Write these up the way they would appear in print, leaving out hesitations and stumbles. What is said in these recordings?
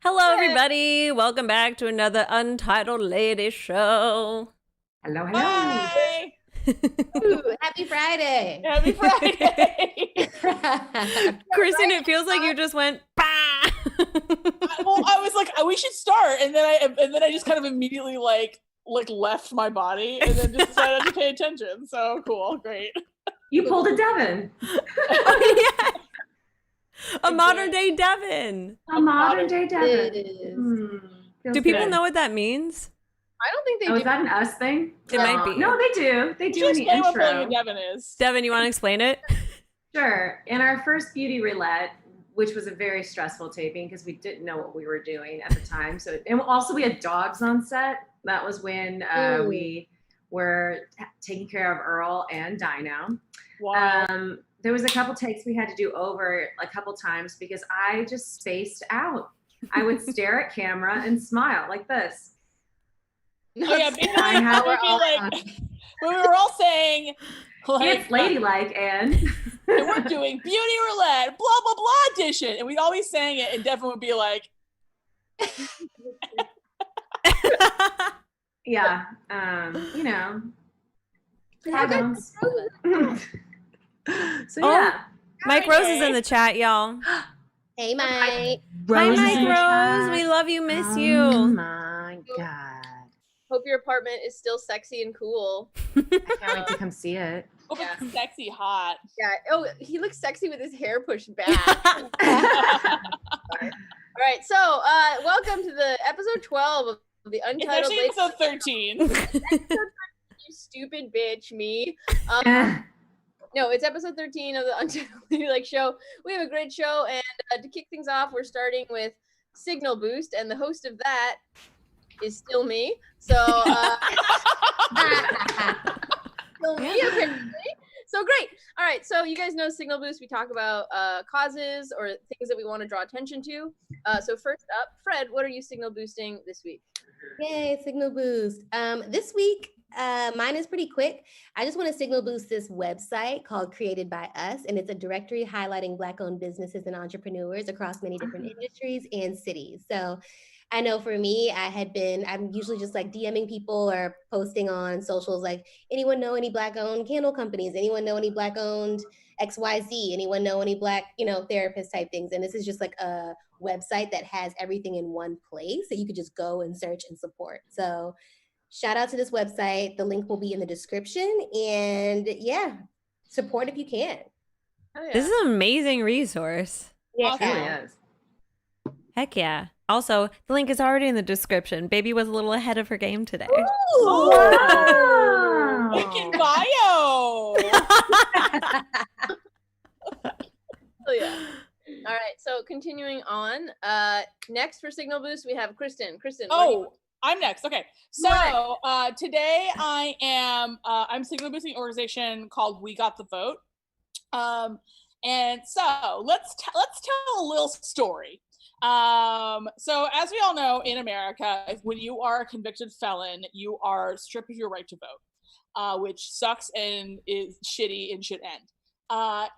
Hello, everybody. Welcome back to another Untitled Lady Show. Hello, hello. Hi. Ooh, happy Friday. Happy Friday. Kristen, it feels like you just went, bah! I was like, we should start. And then I just kind of immediately like left my body and then just decided to pay attention. So cool. Great. You pulled a Devin. Oh, yeah. A modern day Devin. A modern day Devin. Do people know what that means? I don't think they do. Is that an us thing? It might be. No, they do. They do Just in the explain what pulling intro. a Devin is. Devin, you want to explain it? Sure. In our first beauty roulette, which was a very stressful taping because we didn't know what we were doing at the time. And also we had dogs on set. That was when we were taking care of Earl and Dino. Wow. There was a couple takes we had to do over a couple times because I just spaced out. I would stare at camera and smile like this. Oh, yeah, when we were all saying, like, it's ladylike and we're doing beauty roulette, blah, blah, blah edition. And we'd always saying it, and Devin would be like, yeah, you know. So yeah. Mike Rose is in the chat, y'all. Hey, Mike. Hi, Mike Rose. We love you, miss you. Oh my God. Hope your apartment is still sexy and cool. I can't wait to come see it. oh, Yeah. it's sexy hot. Yeah. Oh, he looks sexy with his hair pushed back. All right. So, welcome to the episode 12 of the It's Untitled actually episode 13. You stupid bitch, me. No, it's episode 13 of the Untitled Show. We have a great show, and to kick things off, we're starting with Signal Boost, and the host of that is still me. So, still me, apparently. So great. All right, so you guys know Signal Boost. We talk about causes or things that we want to draw attention to. So first up, Fred, what are you signal boosting this week? Yay, Signal Boost. This week, mine is pretty quick. I just want to signal boost this website called Created by Us, and it's a directory highlighting Black-owned businesses and entrepreneurs across many different industries and cities. So I know for me, I'm usually just like DMing people or posting on socials like, anyone know any Black-owned candle companies? Anyone know any Black-owned XYZ? Anyone know any Black, therapist type things? And this is just like a website that has everything in one place that you could just go and search and support. So shout out to this website. The link will be in the description. And yeah, support if you can. Oh, yeah. This is an amazing resource. Yeah. It really is. Heck yeah. Also, the link is already in the description. Baby was a little ahead of her game today. Wow. Link in bio. Oh, yeah. All right, so continuing on. Next for Signal Boost, we have Kristen. Kristen. Oh, I'm next. Okay. So today I'm signal boosting an organization called We Got the Vote. And so let's tell a little story. So as we all know, in America, when you are a convicted felon, you are stripped of your right to vote, which sucks and is shitty and should end.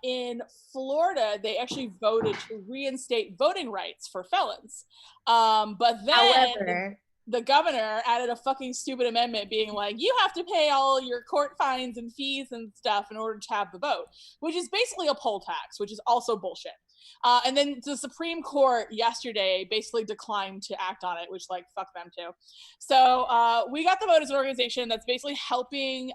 In Florida, they actually voted to reinstate voting rights for felons. But then the governor added a fucking stupid amendment being like, you have to pay all your court fines and fees and stuff in order to have the vote, which is basically a poll tax, which is also bullshit. And then the Supreme Court yesterday basically declined to act on it, which fuck them too. So We Got the Vote is an organization that's basically helping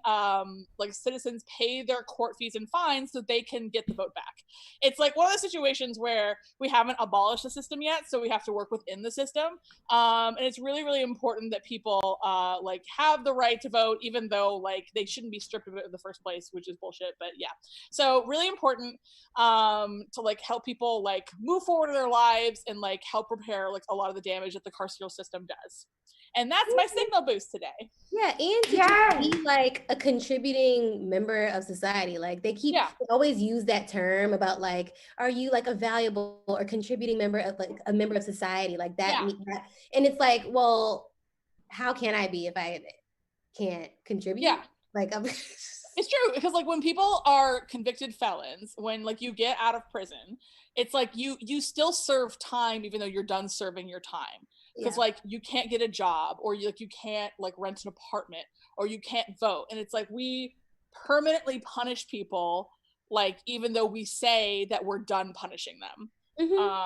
citizens pay their court fees and fines so they can get the vote back. It's like one of those situations where we haven't abolished the system yet, so we have to work within the system. And it's really, really important that people have the right to vote, even though they shouldn't be stripped of it in the first place, which is bullshit. But yeah, so really important to help people move forward in their lives and help repair a lot of the damage that the carceral system does. And that's my signal boost today. Yeah, and to just be a contributing member of society. They always use that term about are you a valuable or contributing member of a member of society that? And it's well, how can I be if I can't contribute? Yeah. I'm It's true, because like when people are convicted felons, when like you get out of prison, it's like you still serve time even though you're done serving your time. Because Yeah. like you can't get a job, or you can't like rent an apartment, or you can't vote. And it's like we permanently punish people, like even though we say that we're done punishing them.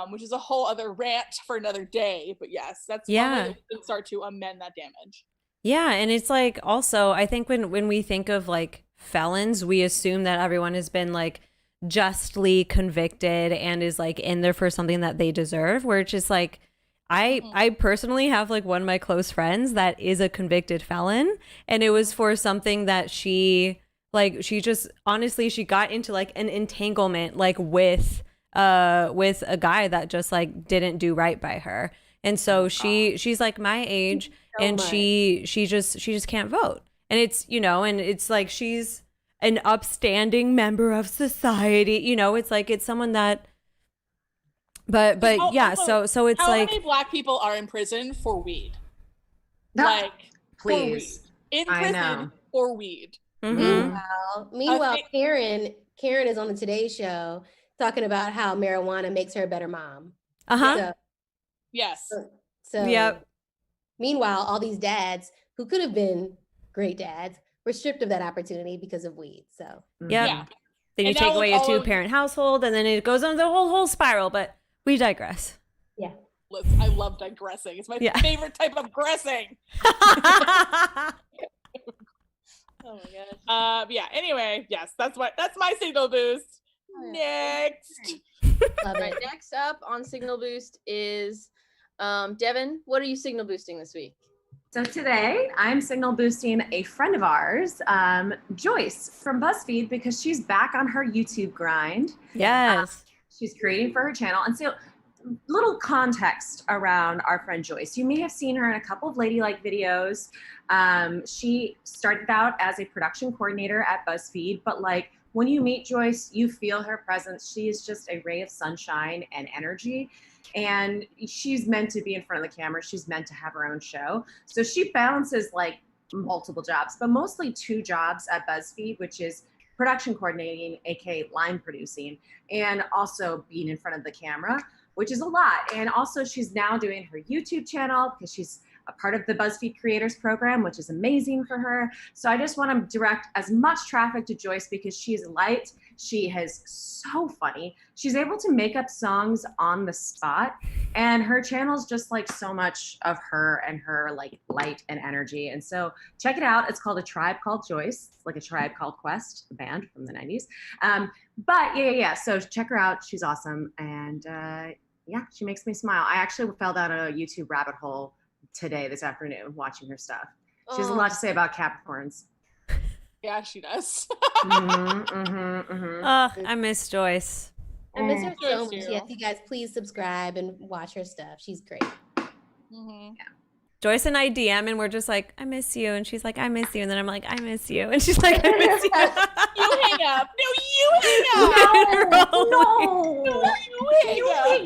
Which is a whole other rant for another day. But yes, that's one way Yeah. that we can start to amend that damage. Yeah, and it's like also I think when we think of like felons, we assume that everyone has been like justly convicted and is like in there for something that they deserve, where it's just like I personally have like one of my close friends that is a convicted felon, and it was for something that she just honestly she got into like an entanglement like with a guy that just like didn't do right by her. And so she's like my age, So and much. she just can't vote. And it's, you know, and it's like she's an upstanding member of society, you know, it's like it's someone that but yeah, so it's how like many Black people are in prison for weed? No, Like please. for weed. In I prison know. for weed. mhm. Meanwhile, Okay. Karen is on the Today Show talking about how marijuana makes her a better mom. Uh-huh. Yes. So Yep. meanwhile, all these dads who could have been great dads were stripped of that opportunity because of weed. So Yep. Yeah. Then you And now, take like, away a all of- two-parent household, and then it goes on the whole spiral, but we digress. yeah. I love digressing. It's my Yeah. favorite type of gressing. Oh my gosh. Yeah, anyway, yes, that's my signal boost. Oh, yeah. Next. Love All right, it. next up on Signal Boost is Devin. What are you signal boosting this week? So today I'm signal boosting a friend of ours, Joyce from BuzzFeed, because she's back on her YouTube grind. Yes. She's creating for her channel. And so little context around our friend Joyce. You may have seen her in a couple of Ladylike videos. She started out as a production coordinator at BuzzFeed, but like when you meet Joyce, you feel her presence. She is just a ray of sunshine and energy. And she's meant to be in front of the camera. She's meant to have her own show. So she balances like multiple jobs, but mostly 2 jobs at BuzzFeed, which is production coordinating, aka line producing, and also being in front of the camera, which is a lot. And also she's now doing her YouTube channel because she's a part of the BuzzFeed Creators Program, which is amazing for her. So I just want to direct as much traffic to Joyce because she's light. She is so funny. She's able to make up songs on the spot, and her channel's just like so much of her and her like light and energy. And so check it out. It's called A Tribe Called Joyce. It's like A Tribe Called Quest, a band from the 90s. But yeah. So check her out. She's awesome. And yeah, she makes me smile. I actually fell down a YouTube rabbit hole this afternoon, watching her stuff. She has a lot to say about Capricorns. Yeah, she does. I miss Joyce. I miss her so Joyce much. too. Yes, you guys, please subscribe and watch her stuff. She's great. Joyce and I DM, and we're just like, I miss you. And she's like, I miss you. And then I'm like, I miss you. And she's like, I miss you. You hang up. No, you hang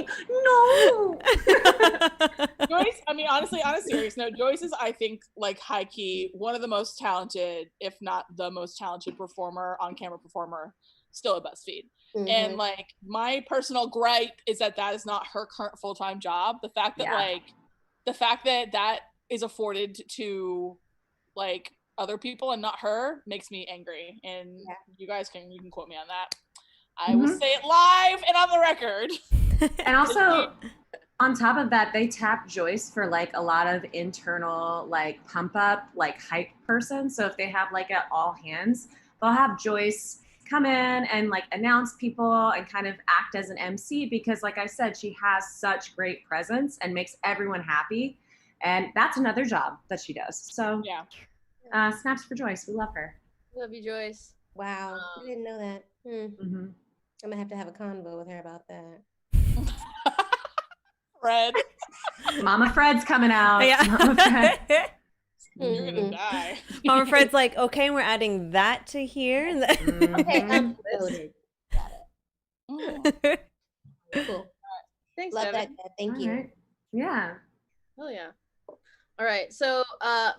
up. No. Joyce, I mean, honestly, on a serious note, Joyce is, I think, like high key, one of the most talented, if not the most talented on camera performer still at BuzzFeed. And like my personal gripe is that is not her current full-time job. The fact that that is afforded to like other people and not her makes me angry. And you can quote me on that. I will say it live and on the record. And also, on top of that, they tap Joyce for like a lot of internal like pump up, like hype person. So if they have like at all hands, they'll have Joyce come in and like announce people and kind of act as an MC because like I said, she has such great presence and makes everyone happy. And that's another job that she does. So yeah, snaps for Joyce. We love her. Love you, Joyce. Wow, I didn't know that. I'm gonna have to have a convo with her about that. Fred, Mama Fred's coming out. Yeah. Mama Fred. you're gonna die. Mama Fred's like, okay, we're adding that to here. And Okay, Mhm. noted. Got it. Cool. Thanks, Love Devin. that. Thank All you. right. Yeah. Oh yeah. All right. So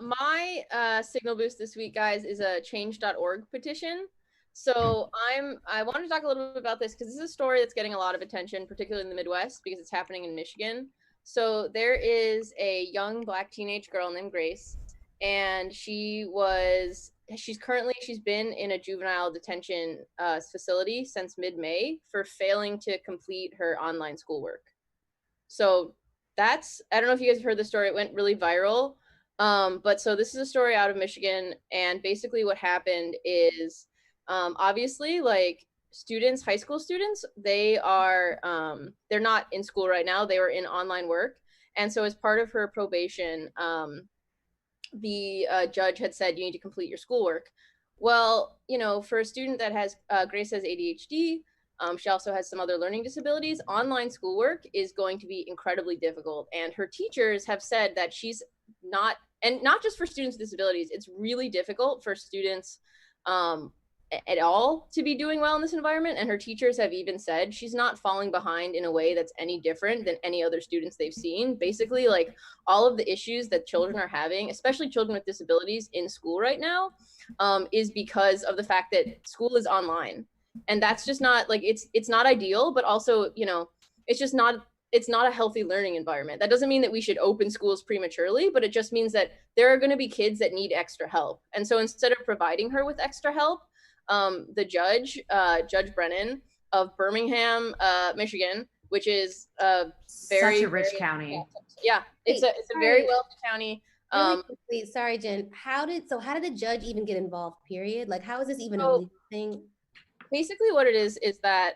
my signal boost this week, guys, is a change.org petition. So I wanted to talk a little bit about this because this is a story that's getting a lot of attention, particularly in the Midwest, because it's happening in Michigan. So there is a young Black teenage girl named Grace, and she's been in a juvenile detention facility since mid-May for failing to complete her online schoolwork. So I don't know if you guys have heard the story. It went really viral. But so this is a story out of Michigan, and basically what happened is, obviously, like students, high school students, they're not in school right now. They were in online work, and so as part of her probation, the judge had said you need to complete your schoolwork. Well, for a student that has Grace has ADHD, she also has some other learning disabilities. Online schoolwork is going to be incredibly difficult, and her teachers have said that she's not, and not just for students with disabilities. It's really difficult for students at all to be doing well in this environment, and her teachers have even said she's not falling behind in a way that's any different than any other students they've seen. Basically, like all of the issues that children are having, especially children with disabilities in school right now, is because of the fact that school is online, and that's just not like it's not ideal, but also it's just not it's not a healthy learning environment. That doesn't mean that we should open schools prematurely, but it just means that there are going to be kids that need extra help, and so instead of providing her with extra help, the judge, Judge Brennan of Birmingham, Michigan, which is such a rich county. Yeah, it's a very wealthy county. Really quickly, sorry, Jen. How did the judge even get involved? Period. Like, how is this even a legal thing? Basically, what it is that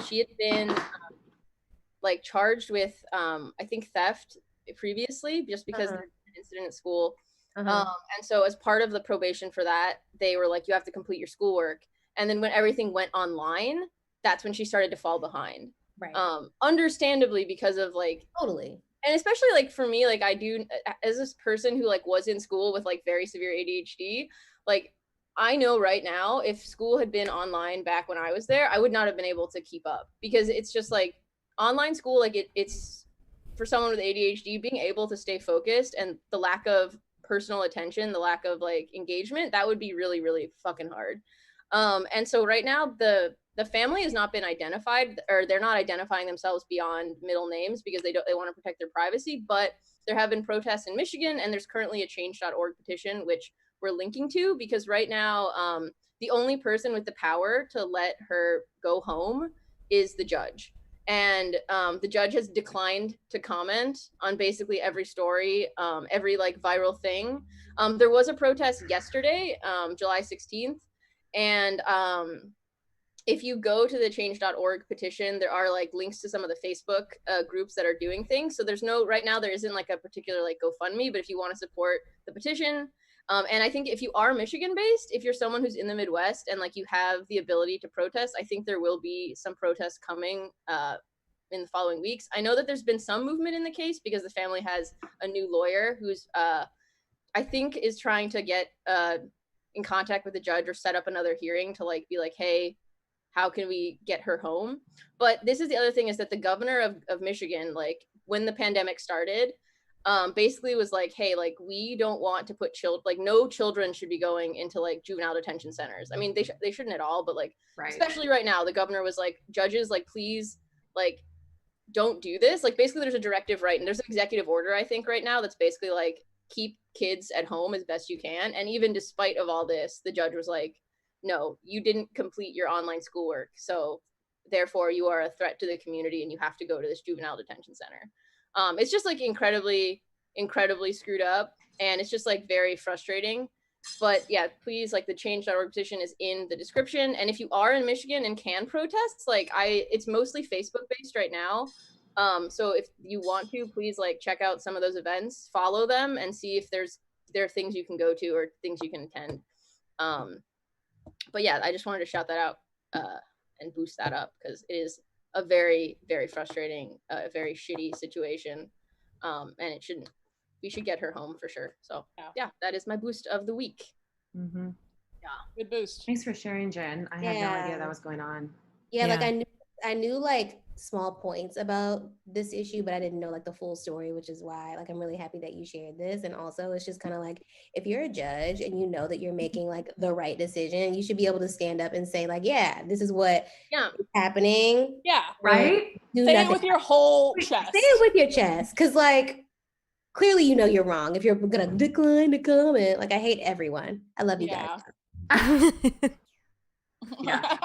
she had been like charged with I think theft previously, just because there's an incident at school. And so as part of the probation for that, they were like, you have to complete your schoolwork. And then when everything went online, that's when she started to fall behind. Right. Understandably, because of like Totally. And especially like for me, like I do, as this person who like was in school with like very severe ADHD, like I know right now if school had been online back when I was there, I would not have been able to keep up, because it's just like online school, like it's for someone with ADHD, being able to stay focused, and the lack of personal attention, the lack of like engagement, that would be really, really fucking hard. And so right now the family has not been identified, or they're not identifying themselves beyond middle names because they want to protect their privacy. But there have been protests in Michigan, and there's currently a change.org petition, which we're linking to, because right now the only person with the power to let her go home is the judge. And the judge has declined to comment on basically every story, every like viral thing. There was a protest yesterday, July 16th, and if you go to the change.org petition, there are like links to some of the Facebook groups that are doing things. So right now there isn't like a particular like GoFundMe, but if you want to support the petition, and I think if you are Michigan based, if you're someone who's in the Midwest and like you have the ability to protest, I think there will be some protests coming in the following weeks. I know that there's been some movement in the case because the family has a new lawyer who's I think is trying to get in contact with the judge or set up another hearing to like be like, hey, how can we get her home? But this is the other thing, is that the governor of Michigan, like when the pandemic started, basically was like, hey, like we don't want to put like no children should be going into like juvenile detention centers. I mean, they shouldn't at all, but like, especially right now, the governor was like, judges, like, please, like, don't do this. Like basically there's a directive, right? And there's an executive order, I think right now, that's basically like, keep kids at home as best you can. And even despite of all this, the judge was like, no, you didn't complete your online schoolwork, so therefore you are a threat to the community and you have to go to this juvenile detention center. It's just like incredibly screwed up, and it's just like very frustrating. But yeah, please, like the change.org petition is in the description, and if you are in Michigan and can protest, like it's mostly Facebook based right now. So if you want to, please like check out some of those events, follow them, and see if there are things you can go to or things you can attend. But yeah, I just wanted to shout that out and boost that up, because it is a very, very frustrating, very shitty situation, and we should get her home for sure. So yeah, that is my boost of the week. Mm-hmm. Yeah, good boost. Thanks for sharing, Jen. I had no idea that was going on. Yeah, like I knew like small points about this issue, but I didn't know like the full story, which is why like I'm really happy that you shared this. And also it's just kind of like, if you're a judge and you know that you're making like the right decision, you should be able to stand up and say like, yeah, this is what is happening. Yeah. Right? Say it with your whole chest. Say it with your chest. Cause like clearly you know you're wrong if you're gonna decline to comment. Like I hate everyone. I love you guys. Yeah.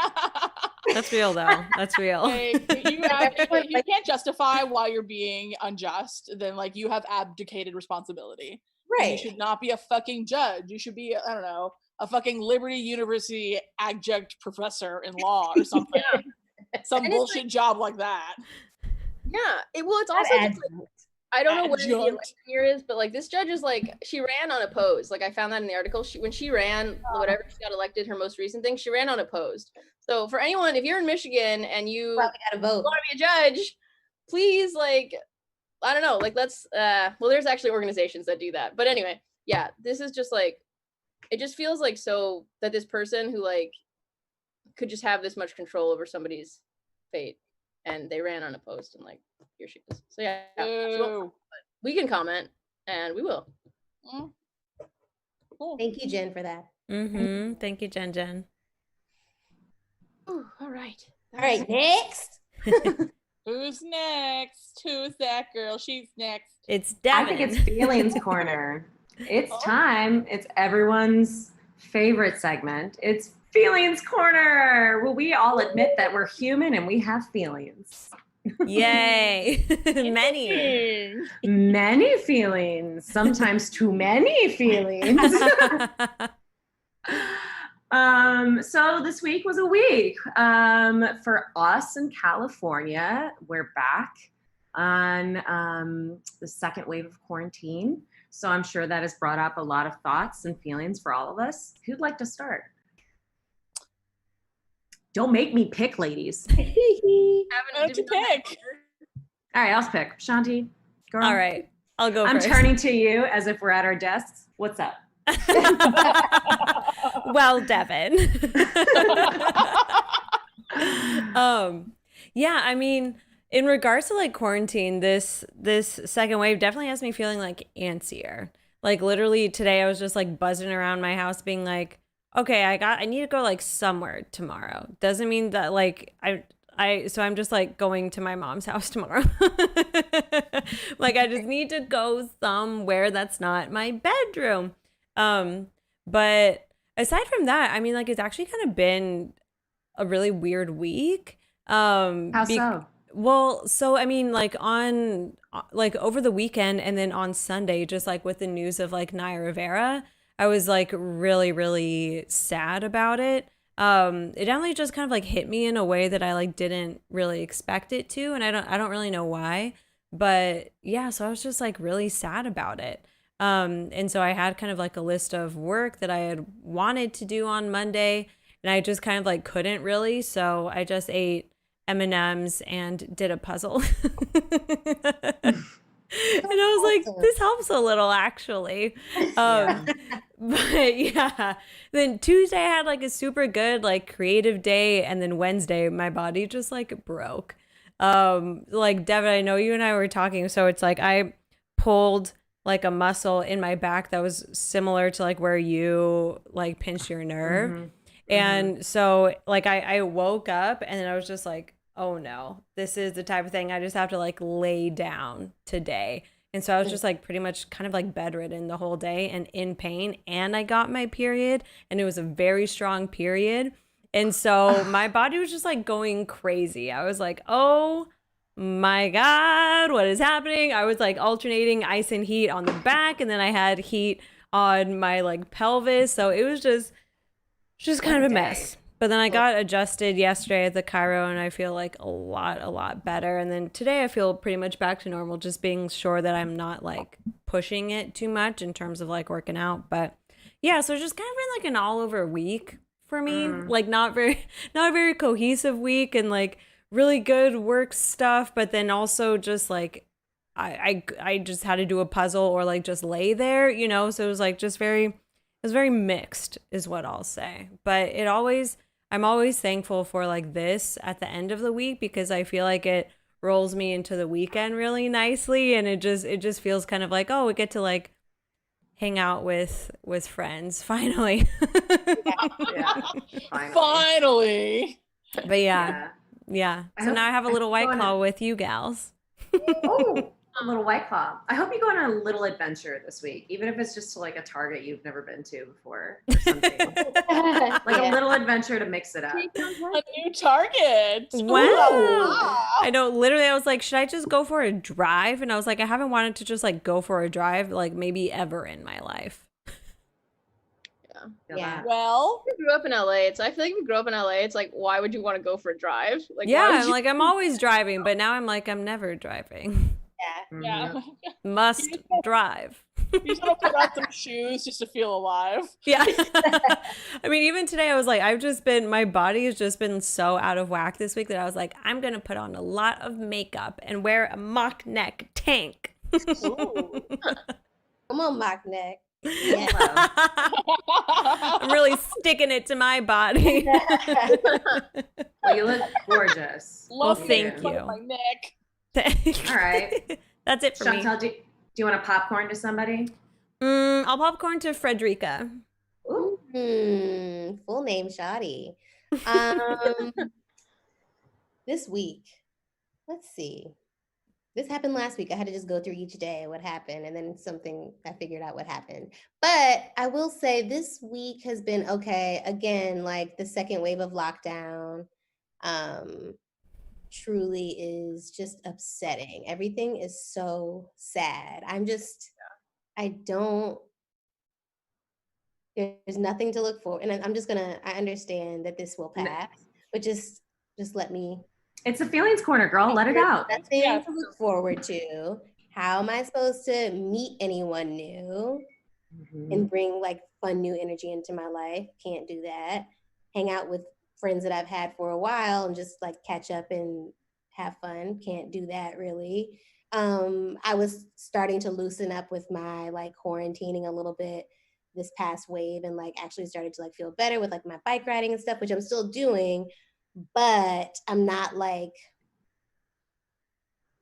That's real though. That's real. Like, if you can't justify why you're being unjust, then like you have abdicated responsibility. And you should not be a fucking judge. You should be, I don't know, a fucking Liberty University adjunct professor in law or something. Some bullshit job like that. Yeah. It's also just like, I don't know what the election year is, but like this judge is like, she ran unopposed. Like I found that in the article. When she ran, whatever she got elected, her most recent thing, she ran unopposed. So for anyone, if you're in Michigan and you probably gotta vote, want to be a judge, please, like, I don't know, like let's well, there's actually organizations that do that. But anyway, yeah, this is just like, it just feels like so that this person who like could just have this much control over somebody's fate, and they ran unopposed, and like here she is. So yeah, we can comment, and we will. Cool. Thank you, Jen, for that. Mm-hmm. Thank you, Jen. Ooh, all right. Next. Who's next? Who's that girl? She's next. It's Devin. I think it's Feelings Corner. It's time. It's everyone's favorite segment. It's Feelings Corner. Well, we all admit that we're human and we have feelings. Yay. Many feelings. Sometimes too many feelings. So this week was a week. For us in California, we're back on the second wave of quarantine. So I'm sure that has brought up a lot of thoughts and feelings for all of us. Who'd like to start? Don't make me pick, ladies. Why don't you pick? All right, I'll pick. Shanti, girl. All right, I'll go I'm first. turning to you as if we're at our desks. What's up? Well, Devin. Yeah, I mean, in regards to like quarantine, this second wave definitely has me feeling like antsier. Like literally today I was just like buzzing around my house being like, okay, I need to go like somewhere tomorrow. Doesn't mean that like so I'm just like going to my mom's house tomorrow. Like I just need to go somewhere that's not my bedroom. But aside from that, I mean, like it's actually kind of been a really weird week. How so? Well, so I mean, like over the weekend and then on Sunday, just like with the news of like Naya Rivera, I was like really, really sad about it. It definitely just kind of like hit me in a way that I like didn't really expect it to, and I don't really know why, but yeah, so I was just like really sad about it. And so I had kind of like a list of work that I had wanted to do on Monday, and I just kind of like couldn't really, so I just ate M&Ms and did a puzzle. And I was like, this helps a little actually. But yeah, then Tuesday I had like a super good like creative day, and then Wednesday my body just like broke. Like Devin, I know you and I were talking, so it's like I pulled like a muscle in my back that was similar to like where you like pinched your nerve. Mm-hmm. And so like I woke up and then I was just like, oh no, this is the type of thing I just have to like lay down today. And so I was just like pretty much kind of like bedridden the whole day and in pain. And I got my period, and it was a very strong period. And so my body was just like going crazy. I was like, oh my God, what is happening? I was like alternating ice and heat on the back, and then I had heat on my like pelvis. So it was just kind of a mess. But then I got adjusted yesterday at the chiro, and I feel like a lot better. And then today I feel pretty much back to normal, just being sure that I'm not like pushing it too much in terms of like working out. But yeah, so it's just kind of been like an all over week for me, like not a very cohesive week, and like really good work stuff. But then also just like, I just had to do a puzzle or like just lay there, you know? So it was like just very mixed is what I'll say. But I'm always thankful for like this at the end of the week because I feel like it rolls me into the weekend really nicely, and it just feels kind of like, oh, we get to like hang out with friends finally. Yeah. Finally. Finally. But yeah. Yeah. Yeah. I So hope- now I have a little I White hope you go Claw on with you gals. Oh, a little White Claw. I hope you go on a little adventure this week, even if it's just to like a Target you've never been to before or something. Like a little adventure to mix it up. A new Target. Wow. Ooh. I know, literally I was like, should I just go for a drive? And I was like, I haven't wanted to just like go for a drive like maybe ever in my life. Feel Yeah. that. Well, I grew up in LA, so I feel like if you grew up in LA, it's like, why would you want to go for a drive? Like, why Yeah, would you? like I'm always driving, but now I'm like, I'm never driving. Yeah. yeah. Mhm. Must drive. You just want to put on some shoes just to feel alive. Yeah. I mean, even today I was like, my body has just been so out of whack this week that I was like, I'm going to put on a lot of makeup and wear a mock neck tank. Ooh. Come on, mock neck. Yeah. I'm really sticking it to my body. Well, you look gorgeous. Love Well, me thank in front of you. My neck. All right. That's it for me. Chantal, do you want to popcorn to somebody? I'll popcorn to Frederica. Ooh. Full name shoddy. This week, let's see. This happened last week. I had to just go through each day what happened, and then something I figured out what happened. But I will say this week has been okay. Again, like the second wave of lockdown truly is just upsetting. Everything is so sad. I don't, there's nothing to look for. And I'm just gonna, I understand that this will pass, but just let me. It's a feelings corner, girl. Let it out. Nothing Yeah. to look forward to. How am I supposed to meet anyone new and bring like fun new energy into my life? Can't do that. Hang out with friends that I've had for a while and just like catch up and have fun. Can't do that really. I was starting to loosen up with my like quarantining a little bit this past wave and like actually started to like feel better with like my bike riding and stuff, which I'm still doing, but I'm not like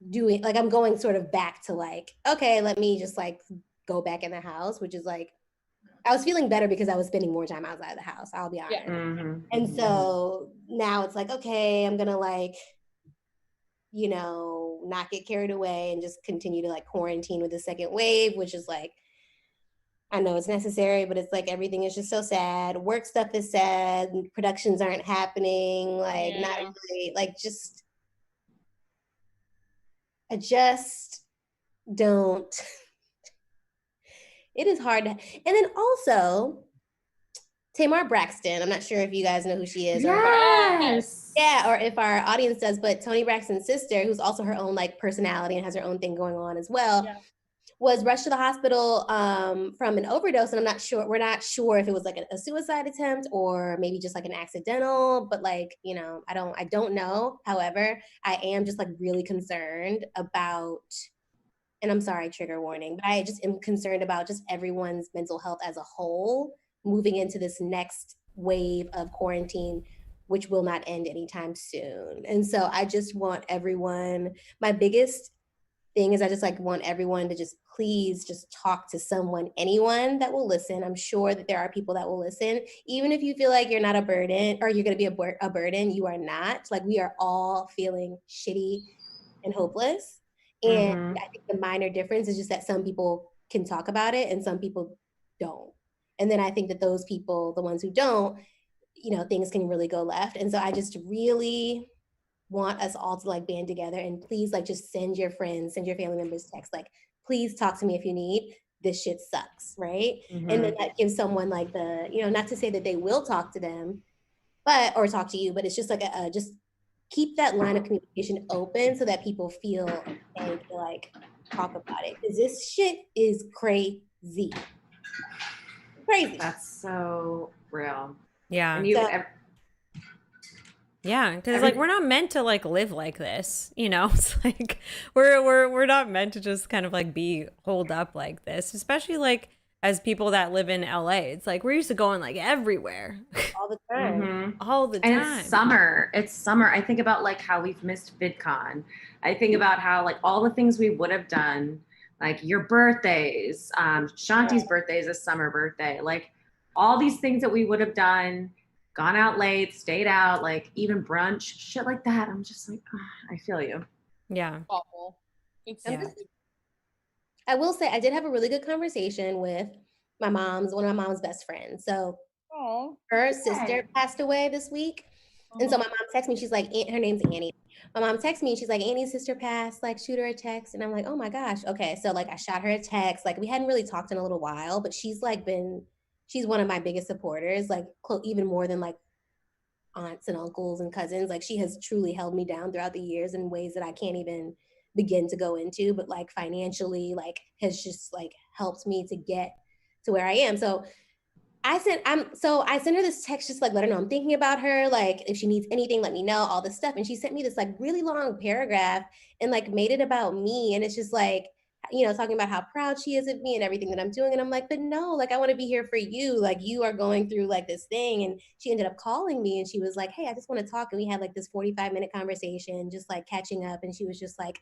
doing like I'm going sort of back to like, okay, let me just like go back in the house, which is like I was feeling better because I was spending more time outside of the house, I'll be honest. Yeah. Mhm. And so now it's like, okay, I'm gonna like, you know, not get carried away and just continue to like quarantine with the second wave, which is like, I know it's necessary, but it's like everything is just so sad. Work stuff is sad. Productions aren't happening. Like, not Yeah. really, like, just, I just don't. It is hard to, and then also, Tamar Braxton, I'm not sure if you guys know who she is. Yes. Yeah, or if our audience does, but Toni Braxton's sister, who's also her own like personality and has her own thing going on as well, Yeah. was rushed to the hospital from an overdose. And we're not sure if it was like a suicide attempt or maybe just like an accidental, but like, you know, I don't know. However, I am just like really concerned about, and I'm sorry, trigger warning, but I just am concerned about just everyone's mental health as a whole moving into this next wave of quarantine, which will not end anytime soon. And so I just want everyone, my biggest thing is I just like want everyone to just please just talk to someone, anyone that will listen. I'm sure that there are people that will listen. Even if you feel like you're not a burden or you're going to be a burden, you are not. Like we are all feeling shitty and hopeless. And I think the minor difference is just that some people can talk about it and some people don't. And then I think that those people, the ones who don't, you know, things can really go left. And so I just really want us all to like band together and please like just send your friends, send your family members text, like, please talk to me if you need, this shit sucks, right? And then that gives someone like the, you know, not to say that they will talk to them, but, or talk to you, but it's just like just keep that line of communication open so that people feel okay to like talk about it. Because this shit is crazy. Crazy. That's so real. Yeah. And you, So- Yeah, because like we're not meant to like live like this, you know. It's like we're not meant to just kind of like be holed up like this, especially like as people that live in LA. It's like we're used to going like everywhere all the time. Mhm. all the And time. it's summer. It's summer. I think about like how we've missed VidCon. I think about how like all the things we would have done, like your birthdays, Shanti's birthday is a summer birthday, like all these things that we would have done, gone out late, stayed out, like even brunch, shit like that. I'm just like, I feel you. Yeah. Awful. It's Yeah. I will say I did have a really good conversation with one of my mom's best friends. So Oh. her sister passed away this week. And so my mom texted me, she's like, her name's Annie. My mom texted me, she's like, Annie's sister passed, like shoot her a text. And I'm like, oh my gosh. Okay. So like I shot her a text. Like we hadn't really talked in a little while, but she's one of my biggest supporters, like even more than like aunts and uncles and cousins. Like she has truly held me down throughout the years in ways that I can't even begin to go into, but like financially, like has just like helped me to get to where I am. So I sent her this text, just like let her know I'm thinking about her. Like if she needs anything, let me know, all this stuff. And she sent me this like really long paragraph and like made it about me. And it's just like, talking about how proud she is of me and everything that I'm doing. And I'm like, but no, like I want to be here for you. Like you are going through like this thing. And she ended up calling me and she was like, hey, I just want to talk. And we had like this 45-minute conversation, just like catching up. And she was just like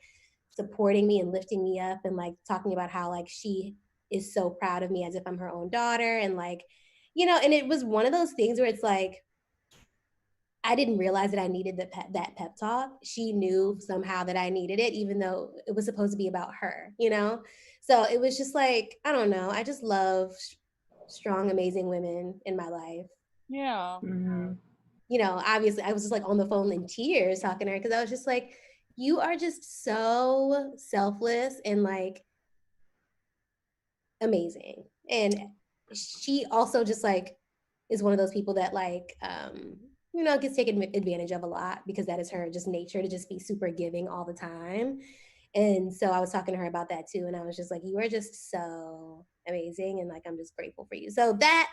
supporting me and lifting me up and like talking about how like she is so proud of me as if I'm her own daughter. And like, and it was one of those things where it's like, I didn't realize that I needed that pep talk. She knew somehow that I needed it, even though it was supposed to be about her, So it was just like, I don't know. I just love strong, amazing women in my life. Yeah. Mhm. Obviously I was just like on the phone in tears talking to her because I was just like, you are just so selfless and like amazing. And she also just like is one of those people that like gets taken advantage of a lot because that is her just nature to just be super giving all the time. And so I was talking to her about that too, and I was just like, you are just so amazing and like I'm just grateful for you. So that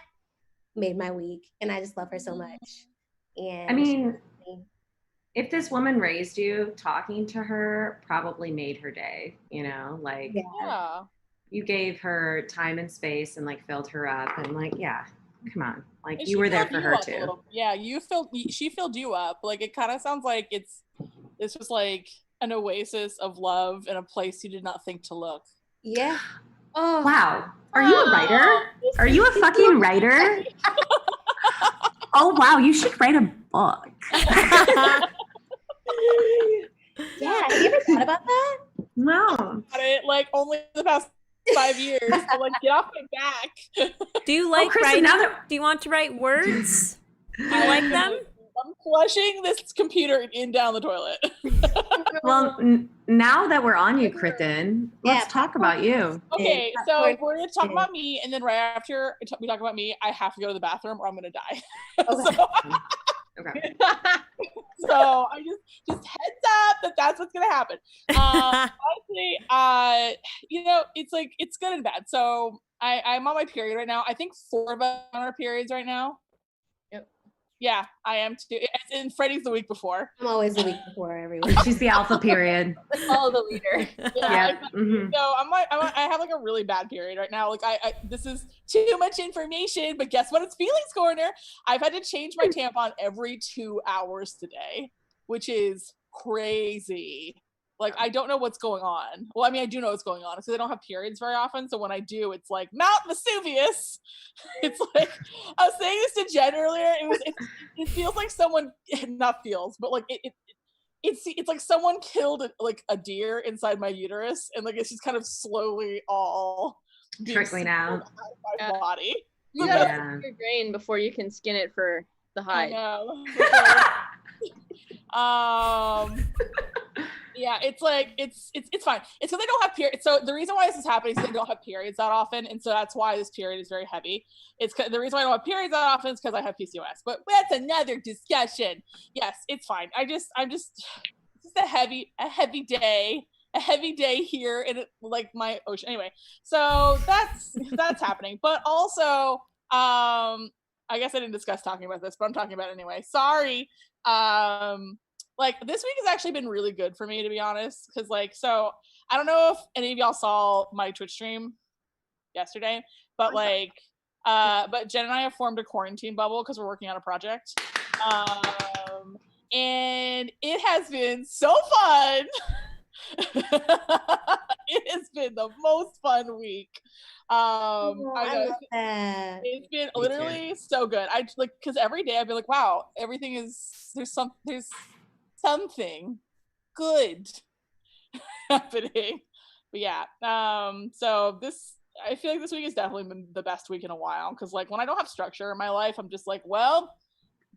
made my week and I just love her so much. And I mean, if this woman raised you, talking to her probably made her day, like Yeah. you gave her time and space and like filled her up and like, yeah, come on. Like And you she were there filled for you her up a too. little. Yeah, she filled you up. Like it kind of sounds like it's just like an oasis of love in a place you did not think to look. Yeah. Oh wow. Are you a writer? Are you a fucking writer? Oh wow, you should write a book. Yeah, have you ever thought about that? No. Like only the past 5 years. So like get off my back. Do you like Kristen, writing? Do you want to write words? Do you like them? I'm flushing this computer in down the toilet. Well, now that we're on you, Kristen, let's talk about you. Okay, so we're going to talk about me, and then right after we talk about me, I have to go to the bathroom or I'm going to die. Okay. So I just heads up that's what's going to happen. Honestly, it's like it's good and bad. So I'm on my period right now. I think 4 of us are on our periods right now. Yeah, I am too. And Freddie's the week before. I'm always the week before everyone. She's the alpha period. Follow the leader. Yeah. Mm-hmm. So I have like a really bad period right now. Like I this is too much information, but guess what? It's feelings corner. I've had to change my tampon every 2 hours today, which is crazy. Like I don't know what's going on. Well, I mean, I do know what's going on because I don't have periods very often. So when I do, it's like Mount Vesuvius. It's like I was saying this to Jen earlier. It feels like someone not feels, but like it's like someone killed like a deer inside my uterus, and like it's just kind of slowly all trickling out of my body. You gotta your grain before you can skin it for the hide. Yeah, it's like it's fine. It's because I don't have periods. So the reason why this is happening is I don't have periods that often, and so that's why this period is very heavy. It's the reason why I don't have periods that often is because I have PCOS. But that's another discussion. Yes, it's fine. I'm just it's just a heavy day here in like my ocean. Anyway, so that's happening. But also, I guess I didn't discuss talking about this, but I'm talking about it anyway. Sorry. Like this week has actually been really good for me, to be honest, because like, so I don't know if any of y'all saw my Twitch stream yesterday, but like, but Jen and I have formed a quarantine bubble because we're working on a project. And it has been so fun. It has been the most fun week. I know it's been literally so good. I like because every day I'd be like, wow, everything is there's something good happening. But yeah, so this I feel like this week has definitely been the best week in a while because like when I don't have structure in my life, I'm just like, well,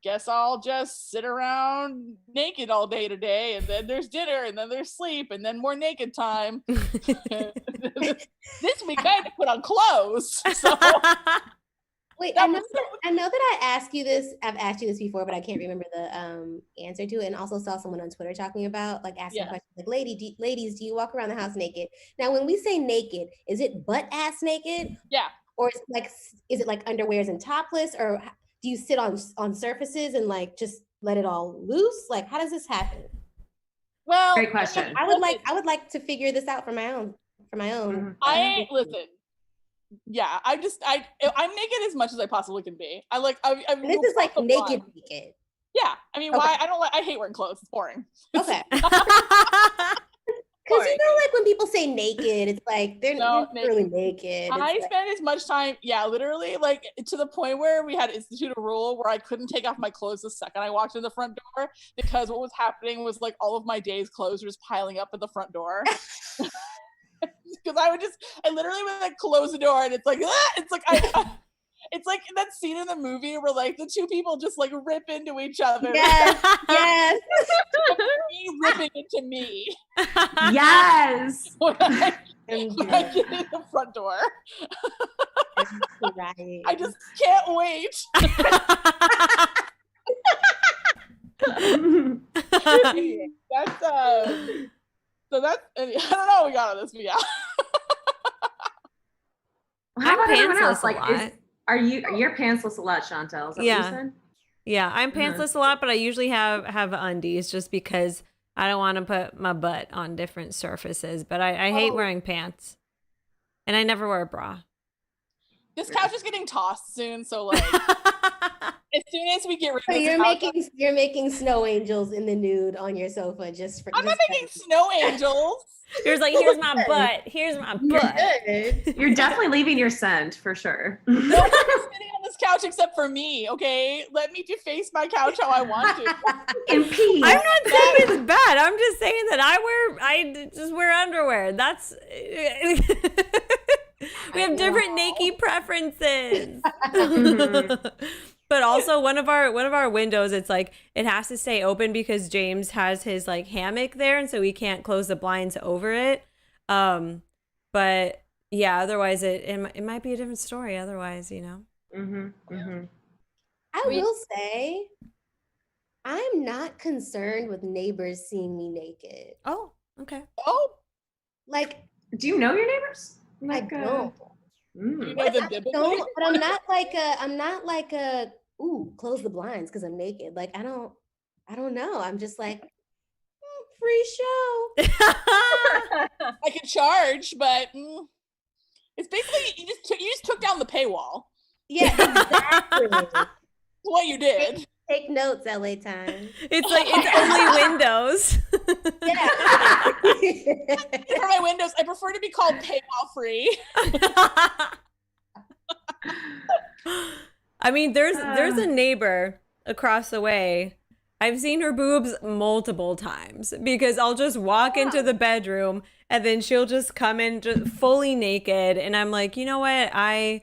guess I'll just sit around naked all day today, and then there's dinner, and then there's sleep, and then more naked time. This week I had to put on clothes. So. Wait, I know that I asked you this. I've asked you this before, but I can't remember the answer to it. And also saw someone on Twitter talking about like asking questions like, ladies, do you walk around the house naked? Now, when we say naked, is it butt ass naked? Yeah. Or is it like underwears and topless, or do you sit on surfaces and like just let it all loose? Like, how does this happen? Well, great question. I would like to figure this out for my own. Listen. Yeah, I'm naked as much as I possibly can be. This is like naked. Yeah, I mean, why? I hate wearing clothes. It's boring. Okay. Because like when people say naked, it's like they're really naked. I spend as much time, literally, like to the point where we had instituted a rule where I couldn't take off my clothes the second I walked in the front door because what was happening was like all of my day's clothes were just piling up at the front door. Because I literally would like close the door and it's like, it's like it's like that scene in the movie where like the two people just like rip into each other. Yes. Me ripping into me. Yes. when I get in the front door. Right. I just can't wait. That's so that's I don't know how we got on this, but yeah. How about everyone else? Pantsless a lot. You're pantsless a lot, Chantel? Is that what you said? Yeah, I'm pantsless a lot, but I usually have undies just because I don't want to put my butt on different surfaces. But I hate wearing pants, and I never wear a bra. This couch is getting tossed soon, so like as soon as we get rid of this, you're making snow angels in the nude on your sofa just for. I'm not making snow angels. Here's my butt. Here's my butt. You're definitely leaving your scent for sure. Nobody's sitting on this couch except for me. Okay, let me deface my couch how I want to. In peace. I'm not saying it's bad. I'm just saying that I just wear underwear. That's. We have different naked preferences. But also one of our windows, it's like it has to stay open because James has his like hammock there, and so we can't close the blinds over it. But yeah, otherwise it might be a different story. Otherwise, you know. I will say, I'm not concerned with neighbors seeing me naked. Oh, okay. Oh, like, do you know your neighbors? Like, I don't. You know But I'm not like a ooh, close the blinds because I'm naked. Like I don't know. I'm just like free show. I could charge, but it's basically you just took down the paywall. Yeah, exactly. That's what you did. Take notes, LA Times. It's like it's only windows. Yeah. For my windows, I prefer to be called paywall free. I mean, there's a neighbor across the way. I've seen her boobs multiple times because I'll just walk into the bedroom and then she'll just come in just fully naked, and I'm like, you know what? I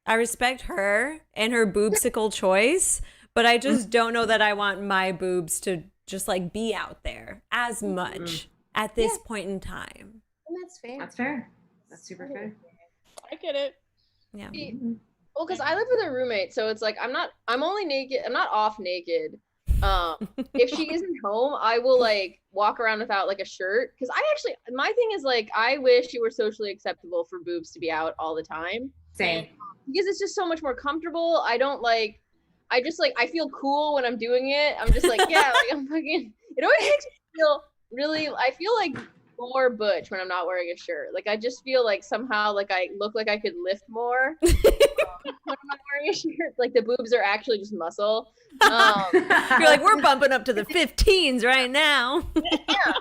respect her and her boobsicle choice, but I just don't know that I want my boobs to just like be out there as much at this point in time. And that's fair. That's fair. That's super fair. I get it. Yeah. Well, because I live with a roommate, so it's like I'm only naked. I'm not off naked. If she isn't home, I will like walk around without like a shirt. Because my thing is like, I wish it were socially acceptable for boobs to be out all the time. Same. Because it's just so much more comfortable. I feel cool when I'm doing it. I'm just like, yeah, like I'm fucking, it always makes me feel really, I feel like more butch when I'm not wearing a shirt. Like I just feel like somehow like I look like I could lift more when I'm not wearing a shirt. Like the boobs are actually just muscle. You're like, we're bumping up to the 15s right now. Yeah,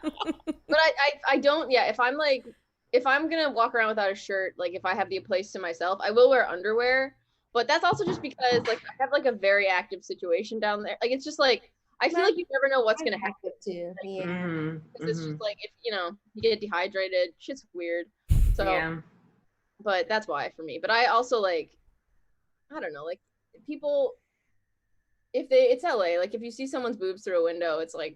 but I don't. Yeah, if I'm gonna walk around without a shirt, like if I have the place to myself, I will wear underwear. But that's also just because like I have like a very active situation down there. Like it's just like I feel like you never know what's gonna happen. too. Yeah. Mhm, It's mhm. just like if you get dehydrated, shit's weird. So, Yeah. but that's why for me. But I also like, I don't know, like people, it's LA. Like if you see someone's boobs through a window, it's like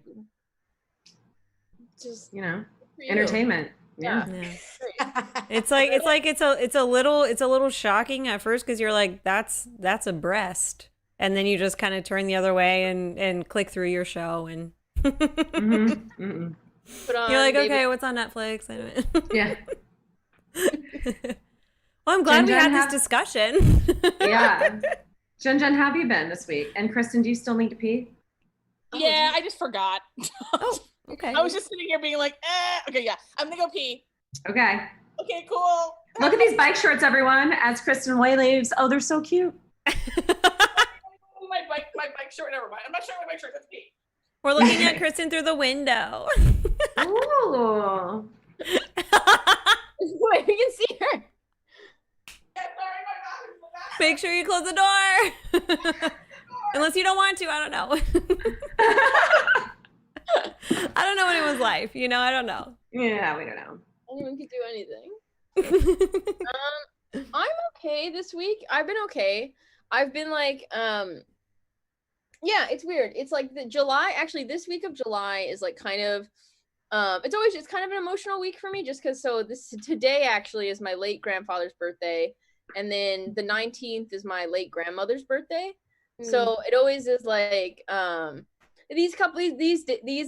just You know, for you. entertainment. Yeah. Yeah. It's a little shocking at first because you're like, that's a breast. And then you just kind of turn the other way and click through your show and Mhm, mhm. Put on, you're like, baby. okay, what's on Netflix? Yeah. Well, I'm glad Jen we Jen had this have- discussion. Yeah. Jen, how have you been this week? And Kristen, do you still need to pee? Yeah, I just forgot. Oh, okay. I was just sitting here being like, okay, yeah, I'm gonna go pee. Okay. Okay, cool. Look at these bike shorts, everyone, as Kristen Way leaves. Oh, they're so cute. My bike short, never mind. I'm not sure my bike short, that's me. We're looking at Kristen through the window. Ooh. Wait, we can see her. Yeah, sorry, my God. Make sure you close the door. Unless you don't want to, I don't know. I don't know anyone's life, I don't know. Yeah, we don't know. Anyone can do anything. I'm okay this week. I've been okay. I've been like, yeah, it's weird. It's like the July, actually this week of July is like kind of, it's kind of an emotional week for me just because today actually is my late grandfather's birthday. And then the 19th is my late grandmother's birthday. So it always is like, these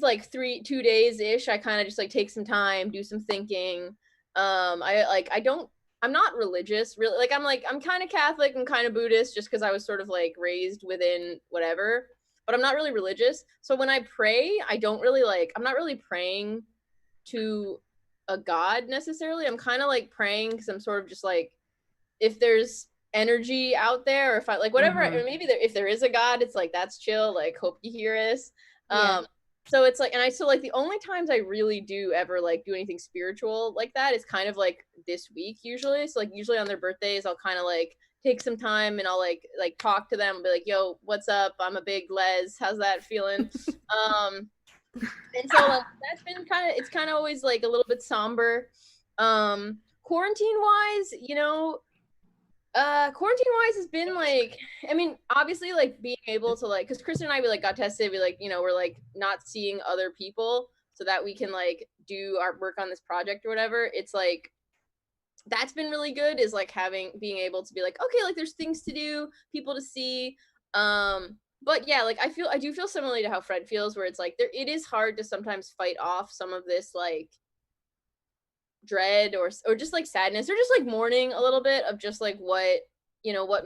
like 2 days ish, I kind of just like take some time, do some thinking. I'm not religious really. Like I'm kind of Catholic and kind of Buddhist just because I was sort of like raised within whatever, but I'm not really religious. So when I pray, I'm not really praying to a God necessarily. I'm kind of like praying because I'm sort of just like, if there's energy out there, or if I like whatever, maybe if there is a God, it's like, that's chill, like hope you hear us. Yeah. So it's like, the only times I really do ever like do anything spiritual like that is kind of like this week usually. So like usually on their birthdays, I'll kind of like take some time and I'll like talk to them and be like, yo, what's up? I'm a big Les. How's that feeling? And so like, that's been it's kind of always like a little bit somber. Quarantine wise, quarantine wise has been like, I mean, obviously like being able to like, because Kristen and I, we like got tested, we like, we're like not seeing other people so that we can like do our work on this project or whatever. It's like, that's been really good, is like being able to be like, okay, like there's things to do, people to see. But yeah, like I do feel similarly to how Fred feels, where it's like it is hard to sometimes fight off some of this like dread or just like sadness or just like mourning a little bit of just like what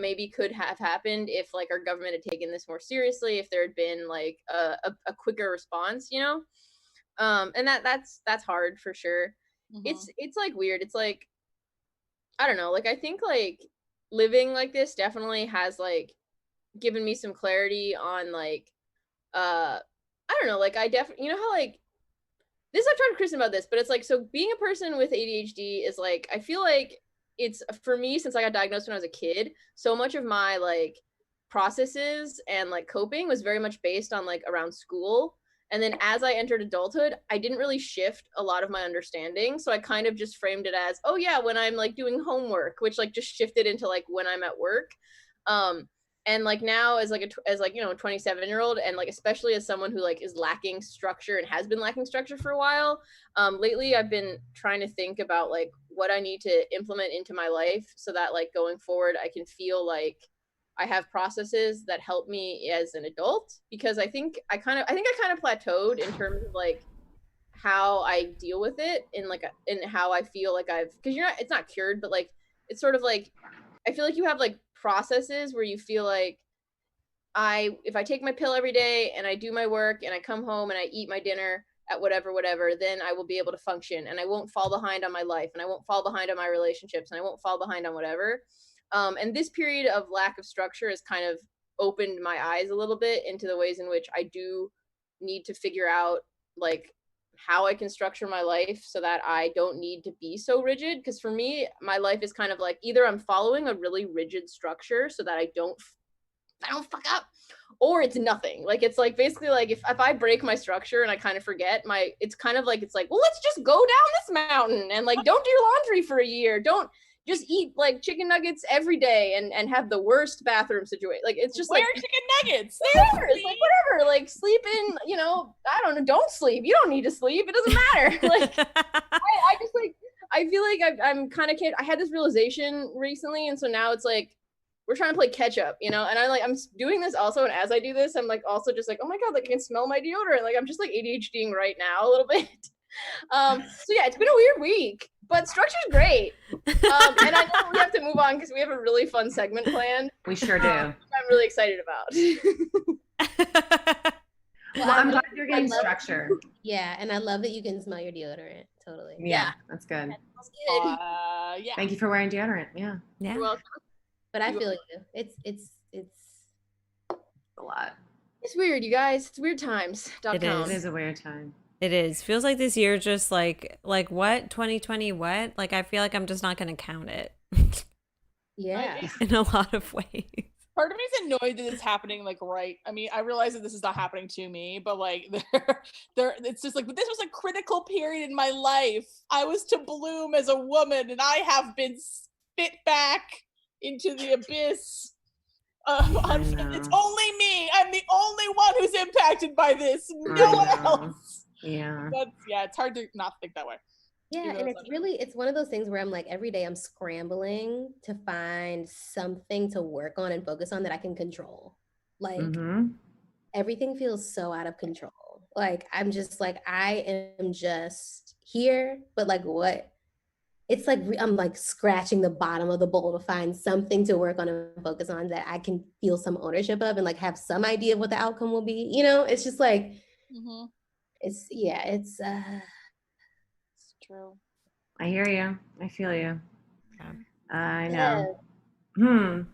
maybe could have happened if like our government had taken this more seriously, if there had been like a quicker response, and that's hard for sure. It's like weird. It's like, I don't know, like I think like living like this definitely has like given me some clarity on like I don't know, like I definitely, how like this, I've talked to Kristen about this, but it's like, so being a person with ADHD is like, I feel like it's, for me, since I got diagnosed when I was a kid, so much of my like processes and like coping was very much based on like around school. And then as I entered adulthood, I didn't really shift a lot of my understanding. So I kind of just framed it as, oh yeah, when I'm like doing homework, which like just shifted into like when I'm at work. And like now as like a 27-year-old, and like especially as someone who like is lacking structure and has been lacking structure for a while, lately I've been trying to think about like what I need to implement into my life so that like going forward I can feel like I have processes that help me as an adult, because I think I kind of plateaued in terms of like how I deal with it in how I feel like because it's not cured, but like it's sort of like I feel like you have like processes where you feel like if I take my pill every day and I do my work and I come home and I eat my dinner, at whatever, then I will be able to function, and I won't fall behind on my life, and I won't fall behind on my relationships, and I won't fall behind on whatever. And this period of lack of structure has kind of opened my eyes a little bit into the ways in which I do need to figure out like how I can structure my life so that I don't need to be so rigid. Because for me, my life is kind of like either I'm following a really rigid structure so that I don't fuck up, or it's nothing. Like it's like basically like if I break my structure and I kind of forget it's kind of like, it's like, well, let's just go down this mountain and like don't do your laundry for a year. Don't just eat like chicken nuggets every day and have the worst bathroom situation. Like it's just Where like chicken nuggets? whatever. It's like whatever. Like sleep in, I don't know, don't sleep. You don't need to sleep. It doesn't matter. Like I just like I feel like I'm kind of I had this realization recently, and so now it's like we're trying to play catch up, and I'm doing this also, and as I do this, I'm like also just like, oh my god, like I can smell my deodorant. Like I'm just like ADHDing right now a little bit. So yeah, it's been a weird week, but structure's great. And I know we have to move on because we have a really fun segment planned. We sure do. I'm really excited about. Well, I'm glad you're getting structure. Yeah, and I love that you can smell your deodorant. Totally. Yeah, that's good. That's good. Yeah. Thank you for wearing deodorant. Yeah. You're welcome. But I feel you. It's A lot. It's weird, you guys. It's weird times. It is. It is a weird time. It is. Feels like this year just like what? 2020 what? Like I feel like I'm just not going to count it. yeah. In a lot of ways. Part of me is annoyed that it's happening like right. I mean, I realize that this is not happening to me, but like it's just like, but this was a critical period in my life. I was to bloom as a woman, and I have been spit back into the abyss. It's only me. I'm the only one who's impacted by this. No one else. Yeah. But yeah, it's hard to not think that way. Yeah, and it's one of those things where I'm like every day I'm scrambling to find something to work on and focus on that I can control. Like everything feels so out of control. Like I'm just like I am just here, but like what? It's like I'm like scratching the bottom of the bowl to find something to work on and focus on that I can feel some ownership of and like have some idea of what the outcome will be. It's just like it's true. I hear you. I feel you. Yeah. I know.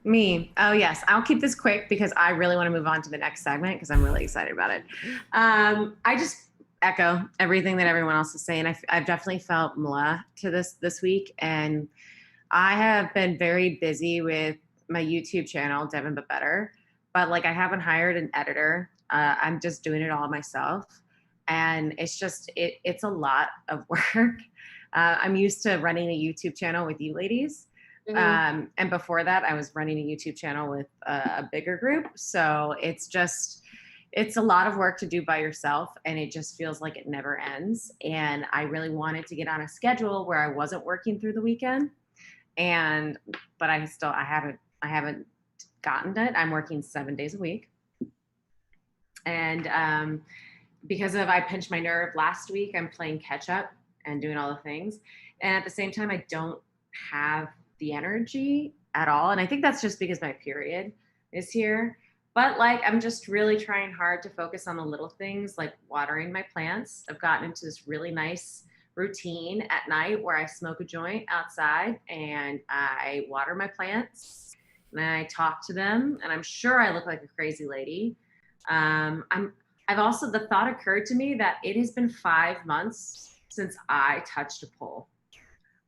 Me. Oh yes. I'll keep this quick because I really want to move on to the next segment because I'm really excited about it. I just echo everything that everyone else is saying. I've definitely felt mlah to this week, and I have been very busy with my YouTube channel, Devin But Better, but like I haven't hired an editor. I'm just doing it all myself. And it's just, it's a lot of work. I'm used to running a YouTube channel with you ladies. And before that, I was running a YouTube channel with a bigger group. So it's a lot of work to do by yourself, and it just feels like it never ends. And I really wanted to get on a schedule where I wasn't working through the weekend. But I haven't gotten it. I'm working 7 days a week. And because I pinched my nerve last week, I'm playing catch up and doing all the things. And at the same time, I don't have the energy at all. And I think that's just because my period is here. But like, I'm just really trying hard to focus on the little things like watering my plants. I've gotten into this really nice routine at night where I smoke a joint outside and I water my plants and I talk to them. And I'm sure I look like a crazy lady. I've also, the thought occurred to me that it has been 5 months since I touched a pole.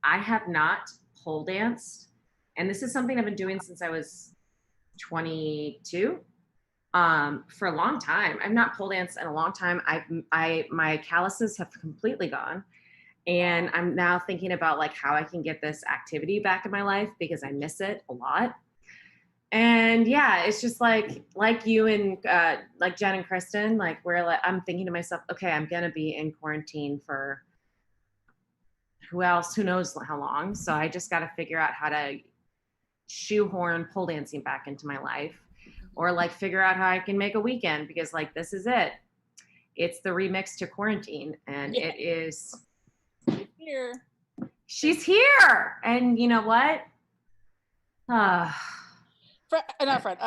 I have not pole danced. And this is something I've been doing since I was 22. For a long time. I've not pole danced in a long time. My calluses have completely gone. And I'm now thinking about like how I can get this activity back in my life because I miss it a lot. And yeah, it's just like you and like Jen and Kristen, like where like, I'm thinking to myself, okay, I'm going to be in quarantine for who knows how long. So I just got to figure out how to shoehorn pole dancing back into my life, or like figure out how I can make a weekend, because like, this is it. It's the remix to quarantine, and it is here. She's here. And you know what? Not Fred.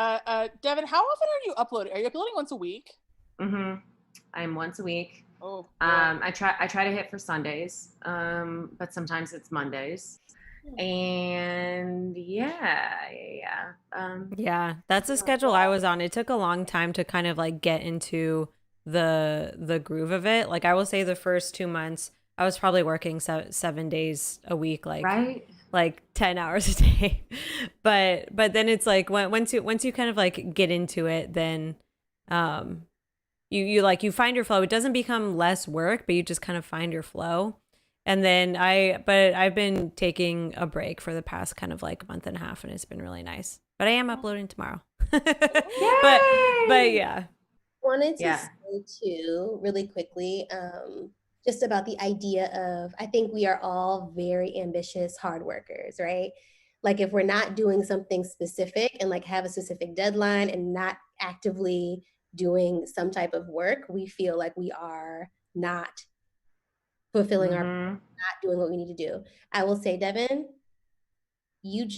Devin, how often are you uploading? Are you uploading once a week? I'm once a week. Oh. I try to hit for Sundays, but sometimes it's Mondays. And yeah. Yeah, that's the schedule I was on. It took a long time to kind of like get into the groove of it. Like I will say the first 2 months, I was probably working 7 days a week, Right? like 10 hours a day. But then it's like once you kind of like get into it, then you find your flow. It doesn't become less work, but you just kind of find your flow. And then I've been taking a break for the past kind of like month and a half, and it's been really nice. But I am uploading tomorrow. but yeah. Wanted to say too, really quickly, just about the idea of, I think we are all very ambitious hard workers, right? Like if we're not doing something specific and like have a specific deadline and not actively doing some type of work, we feel like we are not fulfilling our, not doing what we need to do. I will say, Devin, you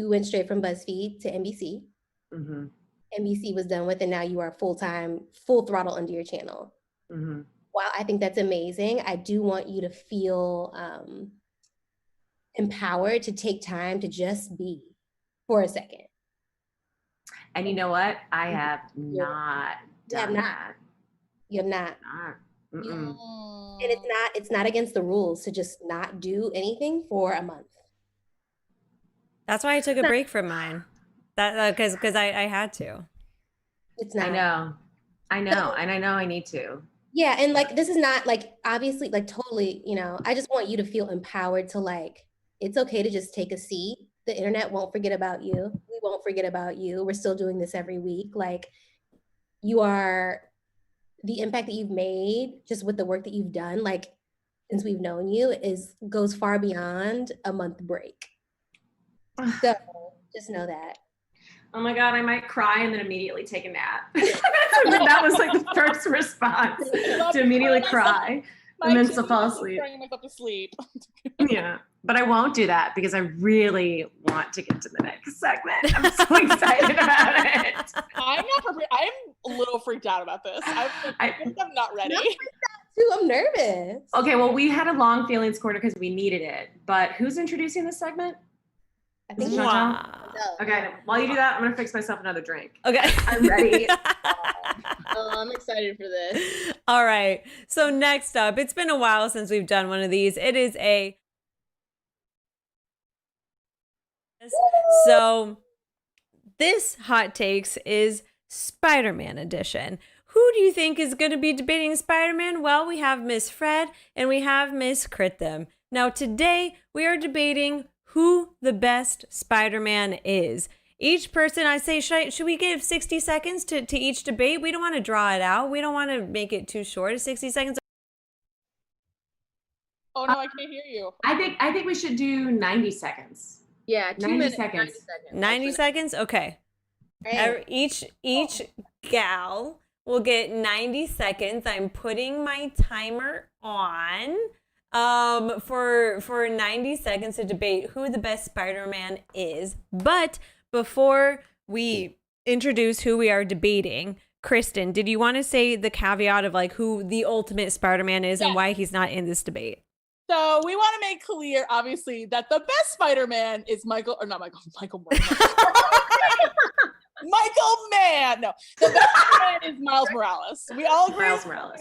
went straight from BuzzFeed to NBC. Mm-hmm. NBC was done with, and now you are full-time, full throttle under your channel. Mm-hmm. While I think that's amazing, I do want you to feel empowered to take time to just be for a second. And you know what? I have not done that. You have not. And it's not against the rules to just not do anything for a month. That's why I took a break from mine. That because I had to. It's not. I know, and I know I need to. Yeah, and like this is not like obviously like totally, you know, I just want you to feel empowered to like, it's okay to just take a seat. The internet won't forget about you. We won't forget about you. We're still doing this every week. Like the impact that you've made just with the work that you've done, like since we've known you, goes far beyond a month break. So just know that. Oh my God, I might cry and then immediately take a nap. That was like the first response, to immediately cry and then to fall asleep. Crying myself to sleep. Yeah, but I won't do that because I really want to get to the next segment. I'm so excited about it. I'm not prepared. I'm a little freaked out about this. I'm not ready. I'm nervous. Okay, well, we had a long feelings corner because we needed it, but who's introducing this segment? I think Okay, while you do that, I'm gonna fix myself another drink. Okay. I'm ready. I'm excited for this. All right. So next up, it's been a while since we've done one of these. It is so this hot takes is Spider-Man edition. Who do you think is going to be debating Spider-Man? Well, we have Miss Fred and we have Miss Critthem. Now today we are debating who the best Spider-Man is. Each person, I say, should we give 60 seconds to each debate? We don't want to draw it out. We don't want to make it too short. 60 seconds. Oh no, I can't hear you. I think we should do 90 seconds. Yeah, 90 minutes. seconds. 90 seconds? Okay. Right. Each gal will get 90 seconds. I'm putting my timer on for 90 seconds to debate who the best Spider-Man is. But before we introduce who we are debating, Kristen, did you want to say the caveat of like who the ultimate Spider-Man is and why he's not in this debate? So we want to make clear, obviously, that the best Spider-Man is Michael Michael Mann. No, the best Spider-Man is Miles Morales. We all agree Miles Morales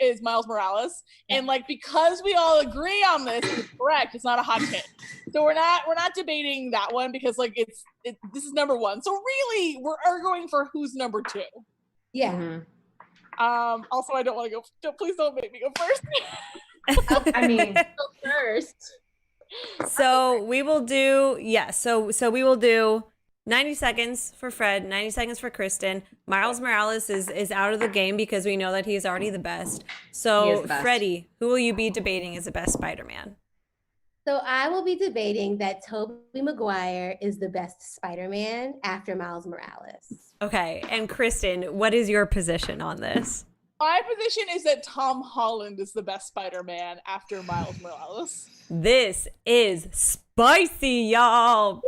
is Miles Morales, and like because we all agree on this, it's correct. It's not a hot take. So we're not debating that one because like this is number one. So really, we're arguing for who's number two. Yeah. Mm-hmm. Also, I don't want to go. Please don't make me go first. I mean, Go first. So we will do, so we will do 90 seconds for Fred, 90 seconds for Kristen. Miles Morales is out of the game because we know that he is already the best. So He is the best. Freddie, who will you be debating as the best Spider-Man? So I will be debating that Tobey Maguire is the best Spider-Man after Miles Morales. Okay, and Kristen, what is your position on this? My position is that Tom Holland is the best Spider-Man after Miles Morales. This is spicy, y'all.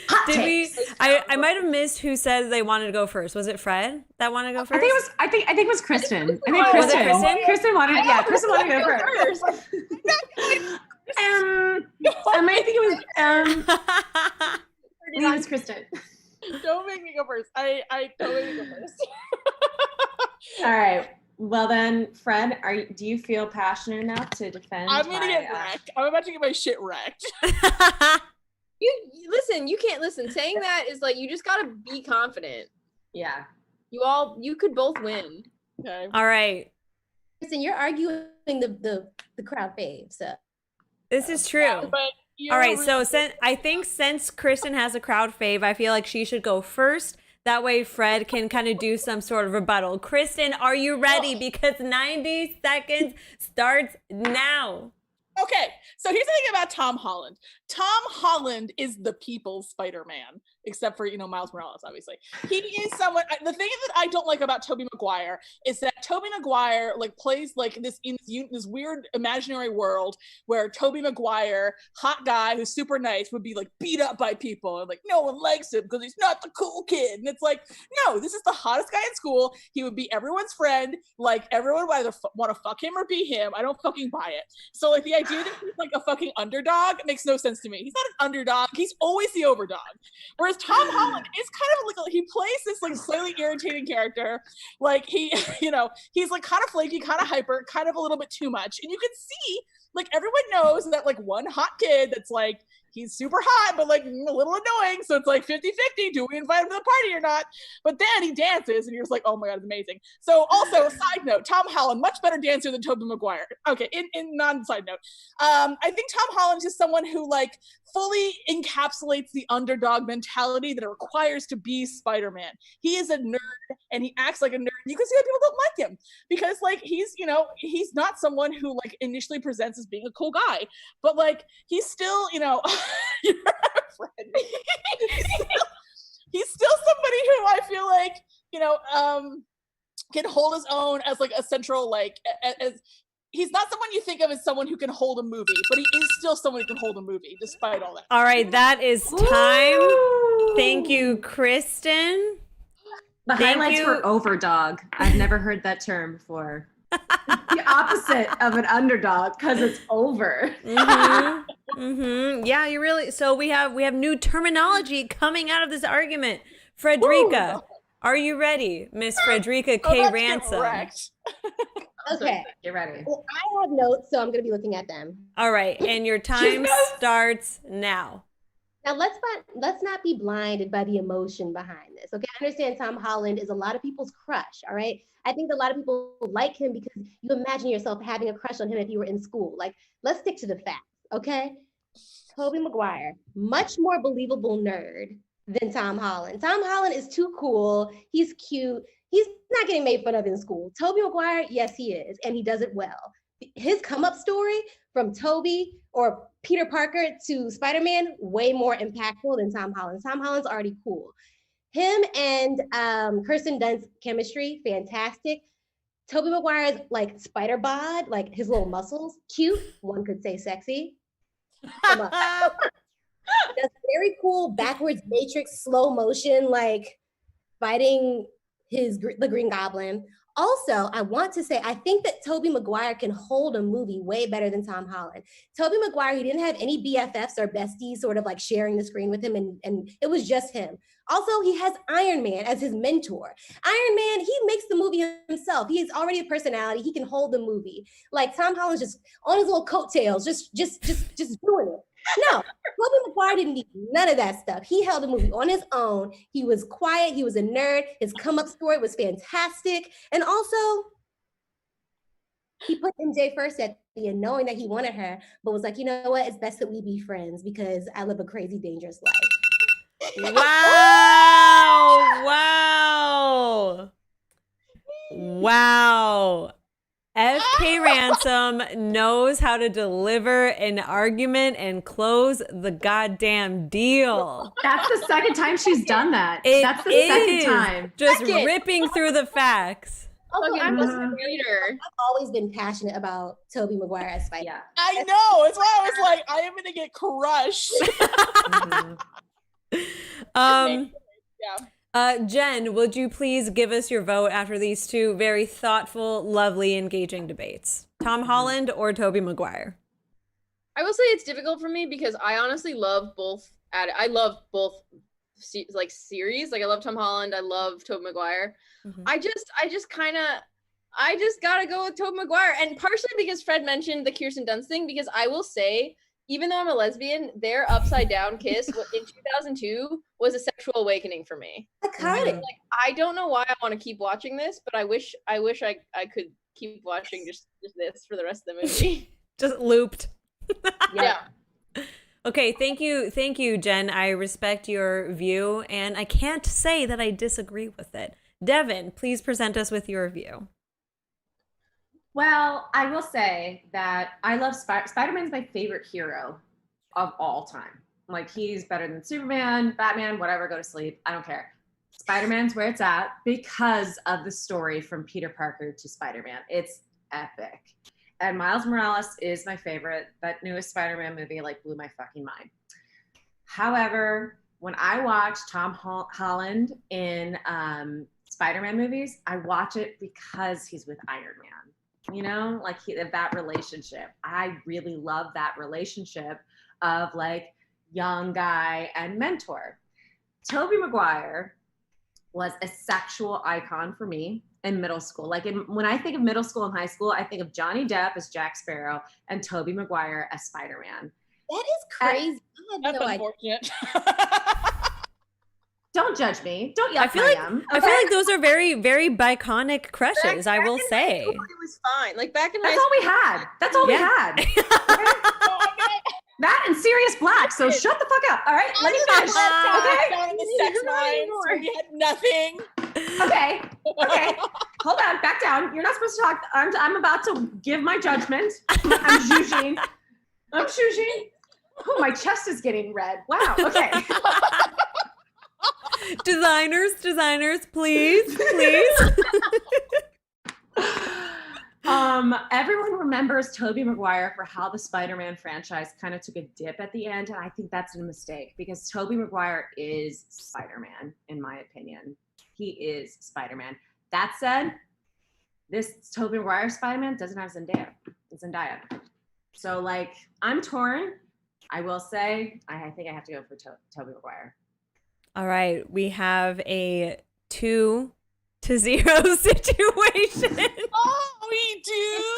Hot Did we? takes. I might have missed who said they wanted to go first. Was it Fred that wanted to go first? I think it was Kristen. I think Was Kristen. it Kristen? Kristen wanted. Yeah, Kristen wanted to go first. I might think it was. I think it was Kristen. Don't make me go first. I don't make me go first. All right. Well then, Fred, do you feel passionate enough to defend? I'm gonna get wrecked. I'm about to get my shit wrecked. You listen, you can't listen. Saying that is like you just gotta be confident. Yeah. You could both win. Okay. All right. Listen, you're arguing the crowd fave, so This is true. Yeah, but All right, so since Kristen has a crowd fave, I feel like she should go first. That way Fred can kind of do some sort of rebuttal. Kristen, are you ready? Because 90 seconds starts now. Okay, so here's the thing about Tom Holland. Tom Holland is the people's Spider-Man, except for, Miles Morales, obviously. He is someone, the thing that I don't like about Tobey Maguire is that Tobey Maguire plays this in this weird imaginary world where Tobey Maguire, hot guy who's super nice, would be beat up by people and no one likes him because he's not the cool kid. And it's no, this is the hottest guy in school. He would be everyone's friend. Everyone would either want to fuck him or be him. I don't fucking buy it. So the idea that he's a fucking underdog makes no sense to me. He's not an underdog. He's always the overdog. Whereas Tom Holland is kind of he plays this slightly irritating character. He, he's kind of flaky, kind of hyper, kind of a little bit too much. And you can see everyone knows that one hot kid that's he's super hot, but a little annoying. So it's 50-50. Do we invite him to the party or not? But then he dances and you're just oh my God, it's amazing. So also, side note, Tom Holland, much better dancer than Tobey Maguire. Okay, in non-side note. I think Tom Holland is someone who fully encapsulates the underdog mentality that it requires to be Spider-Man. He is a nerd and he acts like a nerd. You can see why people don't like him because he's, he's not someone who initially presents as being a cool guy, but he's still, you're a friend. He's still somebody who I feel can hold his own as a central as he's not someone you think of as someone who can hold a movie, but he is still someone who can hold a movie despite all that. All right, that is time. Thank you, Kristen. The highlights were overdog. I've never heard that term before. The opposite of an underdog because it's over. Yeah, you really. So we have new terminology coming out of this argument. Frederica, are you ready, Miss Frederica K. Ransom? okay. Get ready. Well, I have notes, so I'm going to be looking at them. All right, and your time starts now. Now let's not be blinded by the emotion behind this. Okay, I understand Tom Holland is a lot of people's crush. All right, I think a lot of people like him because you imagine yourself having a crush on him if you were in school. Let's stick to the facts. Okay, Tobey Maguire, much more believable nerd than Tom Holland. Tom Holland is too cool. He's cute. He's not getting made fun of in school. Tobey Maguire, yes, he is, and he does it well. His come up story from Tobey or Peter Parker to Spider-Man, way more impactful than Tom Holland. Tom Holland's already cool. Him and Kirsten Dunst's chemistry, fantastic. Tobey Maguire's spider bod, his little muscles, cute. One could say sexy. Does very cool backwards matrix slow motion, fighting the Green Goblin. Also, I want to say, I think that Tobey Maguire can hold a movie way better than Tom Holland. Tobey Maguire, he didn't have any BFFs or besties sort of sharing the screen with him, and it was just him. Also, he has Iron Man as his mentor. Iron Man, he makes the movie himself. He is already a personality. He can hold the movie. Tom Holland's just on his little coattails, just doing it. No, Tobey Maguire didn't need none of that stuff. He held the movie on his own. He was quiet. He was a nerd. His come-up story was fantastic. And also, he put MJ first at the end, knowing that he wanted her, but was you know what? It's best that we be friends because I live a crazy, dangerous life. Wow. Wow. FK Ransom knows how to deliver an argument and close the goddamn deal. That's the second time she's done that. That's the second time. Just ripping through the facts. Also, I'm I've a reader. always been passionate about Tobey Maguire as Spider-Man. Yeah. I know. It's why I was I am going to get crushed. Yeah. Jen, would you please give us your vote after these two very thoughtful, lovely, engaging debates? Tom Holland or Tobey Maguire? I will say it's difficult for me because I honestly love both. I love both like series. Like I love Tom Holland. I love Tobey Maguire. Mhm. I just gotta go with Tobey Maguire, and partially because Fred mentioned the Kirsten Dunst thing. Because I will say, even though I'm a lesbian, their upside down kiss in 2002 was a sexual awakening for me. Iconic. Like I don't know why I want to keep watching this, but I wish I could keep watching just this for the rest of the movie. Just looped. Yeah. Okay, thank you, Jen. I respect your view, and I can't say that I disagree with it. Devin, please present us with your view. Well, I will say that I love Spider-Man's my favorite hero of all time. Like he's better than Superman, Batman, whatever, go to sleep. I don't care. Spider-Man's where it's at because of the story from Peter Parker to Spider-Man. It's epic. And Miles Morales is my favorite. That newest Spider-Man movie like blew my fucking mind. However, when I watch Tom Holland in Spider-Man movies, I watch it because he's with Iron Man. You know, like that relationship. I really love that relationship of like young guy and mentor. Tobey Maguire was a sexual icon for me in middle school. Like when I think of middle school and high school, I think of Johnny Depp as Jack Sparrow and Tobey Maguire as Spider-Man. That is crazy. That's unfortunate. Don't judge me. Don't yell. I feel like those are very, very biconic crushes. I will say It was fine. Like back in that's all we had. That's all we had. Okay? That and Sirius Black. So shut the fuck up. All right, let me finish. Okay. Down in the sex lines, we had nothing. Okay. Hold on. Back down. You're not supposed to talk. I'm about to give my judgment. I'm judging. Oh, my chest is getting red. Wow. Okay. Designers, please. Everyone remembers Tobey Maguire for how the Spider-Man franchise kind of took a dip at the end, and I think that's a mistake because Tobey Maguire is Spider-Man, in my opinion. He is Spider-Man. That said, this Tobey Maguire Spider-Man doesn't have Zendaya. So, like, I'm torn. I will say, I think I have to go for Tobey Maguire. All right, we have a 2-0 situation. Oh, we do.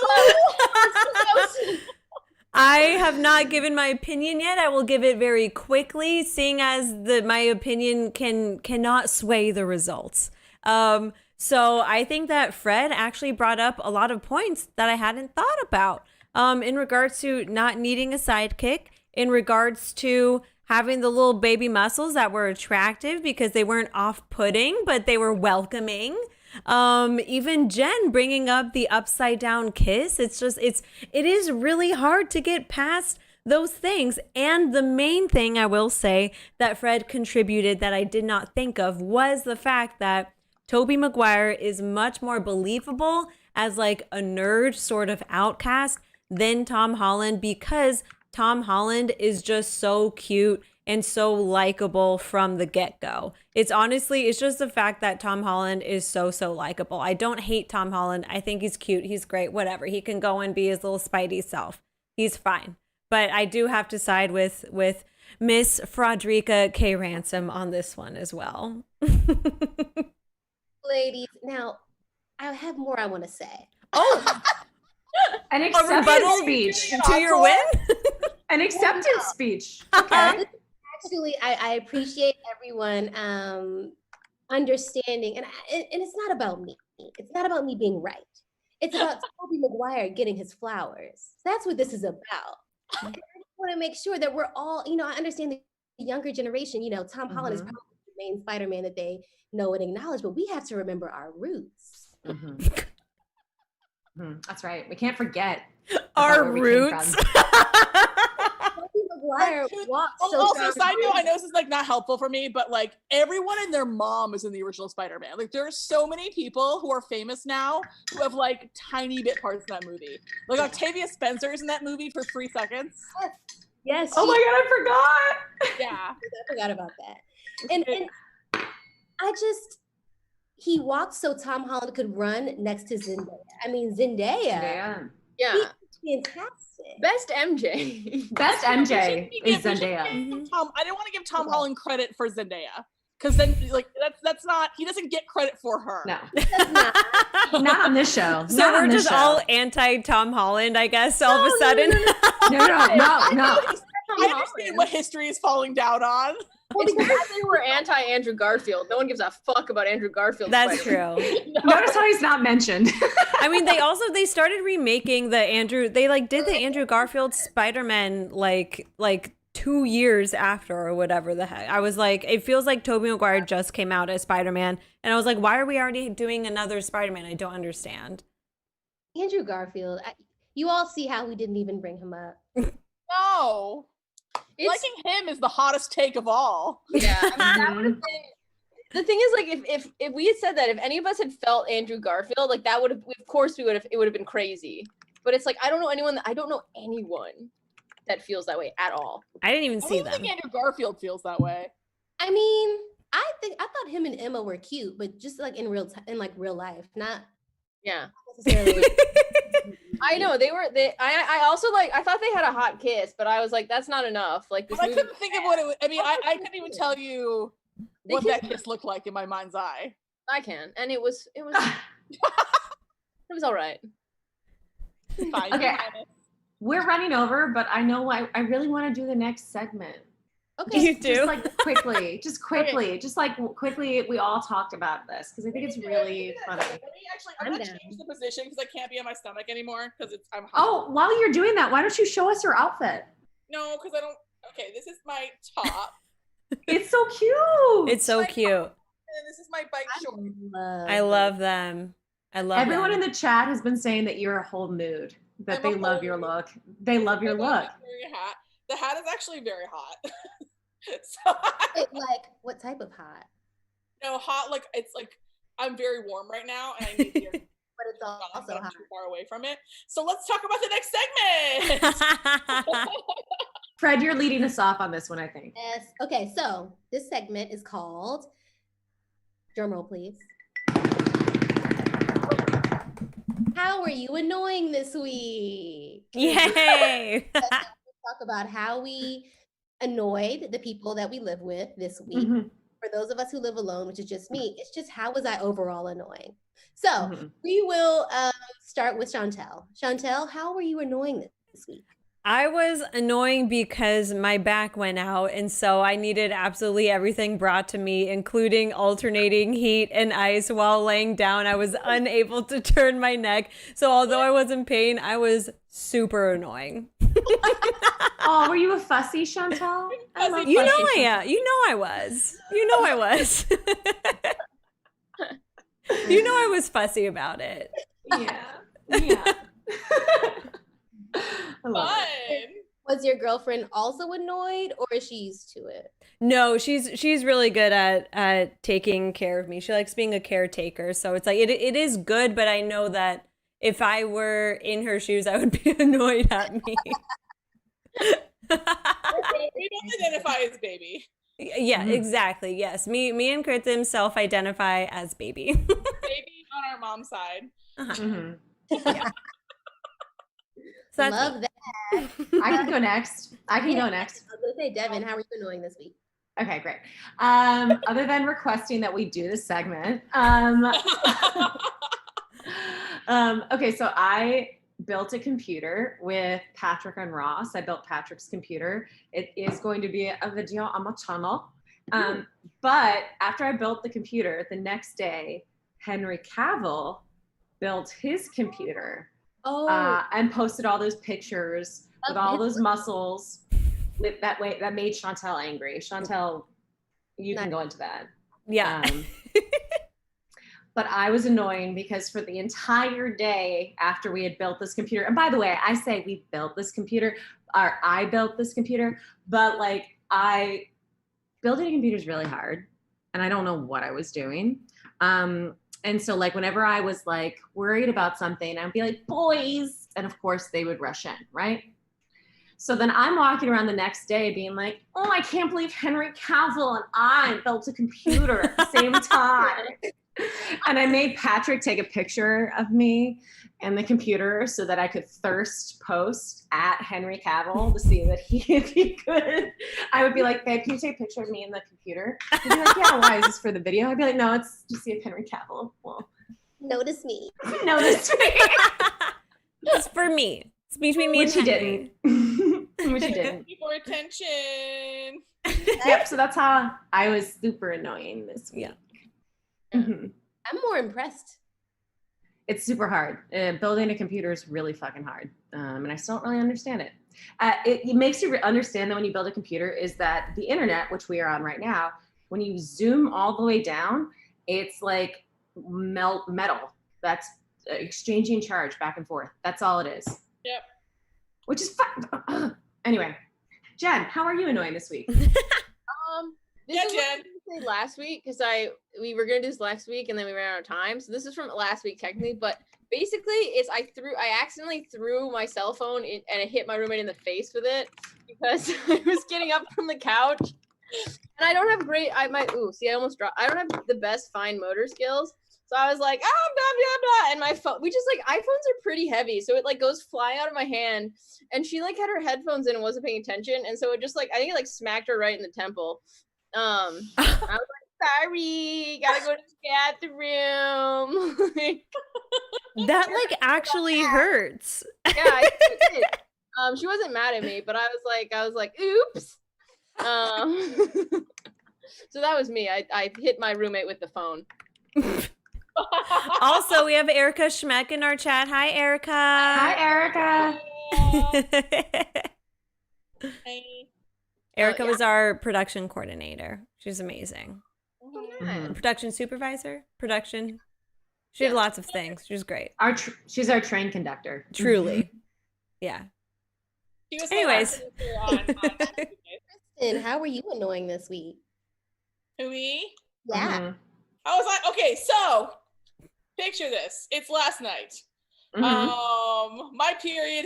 I have not given my opinion yet. I will give it very quickly, seeing as my opinion cannot sway the results. So I think that Fred actually brought up a lot of points that I hadn't thought about. In regards to not needing a sidekick, in regards to having the little baby muscles that were attractive because they weren't off-putting, but they were welcoming. Even Jen bringing up the upside down kiss. It is really hard to get past those things. And the main thing I will say that Fred contributed that I did not think of was the fact that Tobey Maguire is much more believable as like a nerd sort of outcast than Tom Holland, because Tom Holland is just so cute and so likable from the get-go. It's just the fact that Tom Holland is so likable. I don't hate Tom Holland. I think he's cute. He's great. Whatever. He can go and be his little Spidey self. He's fine. But I do have to side with Miss Frederica K. Ransom on this one as well. Ladies, now I have more I want to say. Oh, an acceptance speech to your win. An acceptance speech. Okay. Actually, I appreciate everyone understanding, and it's not about me. It's not about me being right. It's about Tobey Maguire getting his flowers. That's what this is about. And I just want to make sure that we're all, I understand the younger generation. Tom Holland is probably the main Spider-Man that they know and acknowledge, but we have to remember our roots. That's right. We can't forget our roots. Also, side note, I know this is like not helpful for me, but like everyone and their mom is in the original Spider-Man. Like there are so many people who are famous now who have like tiny bit parts in that movie. Like Octavia Spencer is in that movie for 3 seconds. Yes. Oh my God, I forgot. Yeah. I forgot about that. And I just, he walked so Tom Holland could run next to Zendaya. I mean, Zendaya. Yeah. He's fantastic. Best MJ. Best MJ is Zendaya. I didn't want to give Tom Holland credit for Zendaya. Because then, like, that's not, he doesn't get credit for her. No. Not on this show. So Not we're on this just show. all anti-Tom Holland, I guess, all of a sudden. No. I understand what history is falling down on. It's because they were anti-Andrew Garfield. No one gives a fuck about Andrew Garfield. That's true. Notice how he's not mentioned. I mean, they started remaking they did the Andrew Garfield Spider-Man like 2 years after or whatever the heck. I was like, it feels like Tobey Maguire just came out as Spider-Man, and I was like, why are we already doing another Spider-Man? I don't understand. Andrew Garfield. You all see how we didn't even bring him up. No. Liking him is the hottest take of all. Yeah, I mean, that would have been. The thing is, like, if we had said that, if any of us had felt Andrew Garfield, like that would have, of course, it would have been crazy. But it's like I don't know anyone that feels that way at all. I didn't even see I don't them. think Andrew Garfield feels that way. I mean, I thought him and Emma were cute, but just like in real life, not Yeah. necessarily. I know I also like, I thought they had a hot kiss, but I was like, that's not enough. Like, this But I movie, couldn't think of what it was. I mean, I couldn't even tell you what that kiss looked like in my mind's eye. I can, and it was it was all right. Fine. Okay. We're running over, but I know I really want to do the next segment. Okay. You do? Just like quickly, just like quickly, we all talked about this because I think it's really funny. Let me actually, I'm gonna change the position because I can't be on my stomach anymore because I'm hot. Oh, while you're doing that, why don't you show us your outfit? No, because I don't. Okay, this is my top, It's so cute. It's so cute. and this is my bike short. I love them. I love Everyone them. in the chat has been saying that you're a whole mood, that I'm they a love whole your mood. look. They love your I look. love wearing a hat. The hat is actually very hot. So Like what type of hot? no, hot like it's like I'm very warm right now, and I need to. But it's also I'm hot. too far away from it. So let's talk about the next segment. Fred, you're leading us off on this one, I think. Yes. Okay, so this segment is called, drumroll please. How are you annoying this week? Yay! Talk about how we annoyed the people that we live with this week. Mhm. For those of us who live alone, which is just me, it's just how was I overall annoying? So Mhm. we will start with Chantel. Chantel, how were you annoying this week? I was annoying because my back went out, and so I needed absolutely everything brought to me, including alternating heat and ice while laying down. I was unable to turn my neck. So although I was in pain, I was super annoying. Oh, were you a fussy, Chantal? I love You know fussy I am. You know I was. You know I was. You know I was fussy about it. Yeah. Yeah. I love Fun. it. Was your girlfriend also annoyed, or is she used to it? No, she's really good at taking care of me. She likes being a caretaker. So it's like it is good, but I know that if I were in her shoes, I would be annoyed at me. We don't identify as baby. Yeah, exactly. Yes. Me and Kritim self-identify as baby. Baby on our mom's side. Mhm. So that's Love me. that. I can go next. I can go next. I was gonna say, Devin, how are you annoying this week? Okay, great. Other than requesting that we do this segment, okay, so I built a computer with Patrick and Ross. I built Patrick's computer. It is going to be a video on my channel. But after I built the computer, the next day, Henry Cavill built his computer and posted all those pictures with all those muscles. That made Chantel angry. Chantel, you can go into that. Yeah. But I was annoying because for the entire day after we had built this computer, and by the way, I say we built this computer, or I built this computer, but like building a computer is really hard, and I don't know what I was doing. And so like whenever I was like worried about something, I'd be like, boys, and of course they would rush in, right? So then I'm walking around the next day being like, oh, I can't believe Henry Cavill and I built a computer at the same time. And I made Patrick take a picture of me and the computer so that I could thirst post at Henry Cavill to see that if he could. I would be like, babe, can you take a picture of me and the computer? He'd be like, yeah, why? Is this for the video? I'd be like, no, it's to see if Henry Cavill will Notice me. notice me. It's for me. It's between me Which he and Henry. didn't. Which he didn't. For attention. Yep, so that's how I was super annoying this week. Yeah. Mhm. I'm more impressed. It's super hard. Building a computer is really fucking hard. And I still don't really understand it. It makes you understand that when you build a computer is that the internet, which we are on right now, when you zoom all the way down, it's like metal that's exchanging charge back and forth. That's all it is. Yep. Which is fun. Anyway, Jen, how are you annoying this week? This Yeah, is what I Jen. was gonna say last week because we were gonna do this last week and then we ran out of time. So this is from last week technically, but basically it's I accidentally threw my cell phone and I hit my roommate in the face with it because I was getting up from the couch and I don't have great I almost dropped. I don't have the best fine motor skills. So I was like, blah, blah, blah. And my phone, we just like, iPhones are pretty heavy. So it like goes flying out of my hand. And she like had her headphones in and wasn't paying attention. And so it just like, I think it like smacked her right in the temple. I was like, sorry, gotta go to the bathroom. That like actually hurts. Yeah, I did. She wasn't mad at me, but I was like, oops. So that was me. I hit my roommate with the phone. Also, we have Erica Schmeck in our chat. Hi, Erica. Hi, Erica. Hey. Erica yeah. was our production coordinator. She's amazing. Mhm. Production supervisor. Production. She did lots of things. She was great. She's our train conductor. Truly. Yeah. She was Anyways. on Kristen, how were you annoying this week? me? Yeah. Mhm. I was like, okay, so picture this. It's last night. Mhm. My period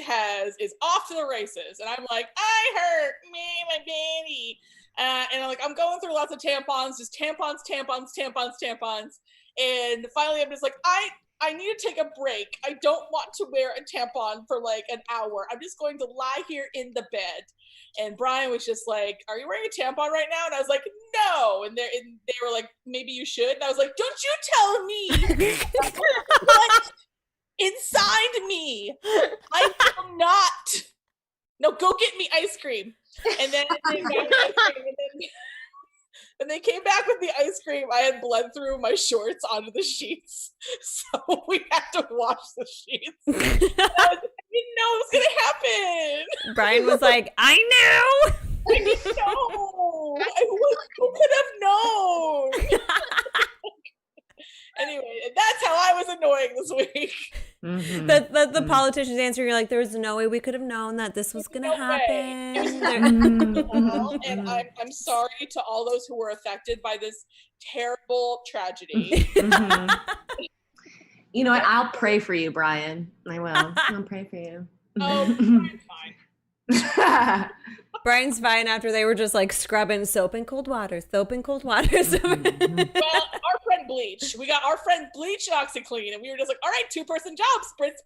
is off to the races, and I'm like, I hurt me, my baby, and I'm going through lots of tampons, just tampons, and finally I'm just like, I need to take a break. I don't want to wear a tampon for like an hour. I'm just going to lie here in the bed. And Brian was just like, are you wearing a tampon right now? And I was like, no. And they were like, maybe you should. And I was like, don't you tell me what inside me. I will not. No, go get me ice cream. And then they got me ice cream, and they came back with the ice cream. I had bled through my shorts onto the sheets. So we had to wash the sheets. I didn't know it was going to happen. Brian was like, I knew. I didn't know. Who could have known? Anyway, that's how I was annoying this week. Mhm. The politician's answer, you're like, there was no way we could have known that this was going to happen. And I'm sorry to all those who were affected by this terrible tragedy. Mhm. You know what? I'll pray for you, Brian. I will. I'll pray for you. Oh, fine. Brian's fine after they were just like scrubbing soap and cold water. Well, our friend Bleach. We got our friend Bleach and OxyClean, and we were just like, all right, 2-person job. Spritz,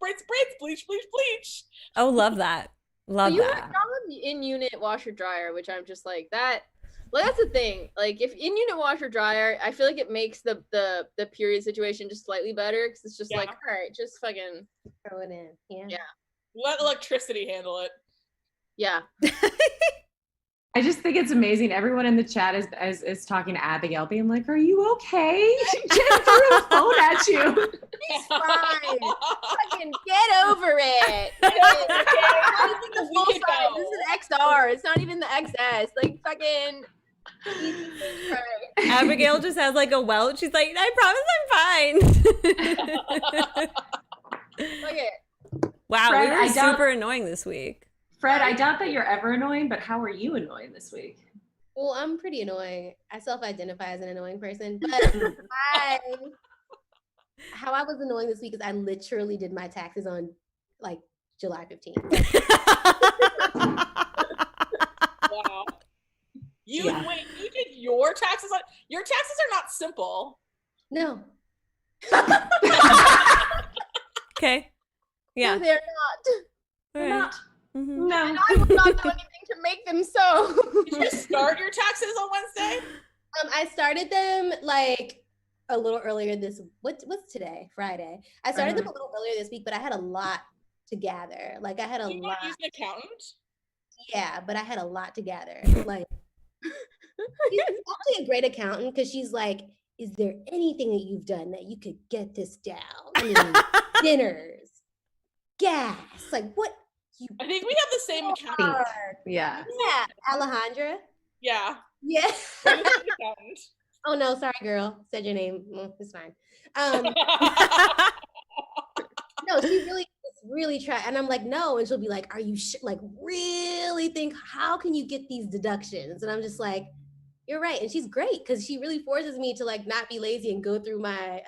bleach. Oh, love that. Love You that. have in-unit washer dryer, which I'm just like that. Well, that's the thing. Like, if in-unit washer dryer, I feel like it makes the period situation just slightly better because it's just like, all right, just fucking Throw it in. Yeah. Let electricity handle it. Yeah. I just think it's amazing. Everyone in the chat is talking to Abigail, being like, "Are you okay?" Jen threw a phone at you. It's fine. Fucking get over it. It's not even the full size. This is an XR. It's not even the XS. Like, fucking. Abigail just has like a welt. She's like, I promise I'm fine. Okay. Wow, Fred, we were super annoying this week. Fred, I doubt that you're ever annoying, but how are you annoying this week? Well, I'm pretty annoying. I self-identify as an annoying person, but how I was annoying this week is I literally did my taxes on like July 15th. Wow. You Yeah. wait, you did your taxes on your taxes are not simple. No. Okay. Yeah. No, they're not. All We're right. not. Mhm. No. I will not do anything to make them so. Did you start your taxes on Wednesday? I started them like a little earlier this. What's today? Friday. I started them a little earlier this week, but I had a lot to gather. Like I had a Do you lot. not use an accountant? Yeah, but I had a lot to gather. Like she's actually a great accountant because she's like, is there anything that you've done that you could get this down? I mean, dinners, gas, like what you I think we have the same accountant. are. Yeah. Yeah, Alejandra. Yeah. Yeah. we're the same accountant. Oh no, sorry, girl. Said your name. It's fine. No, she really try, and I'm like, no, and she'll be like, are you like really think how can you get these deductions? And I'm just like, you're right, and she's great because she really forces me to like not be lazy and go through my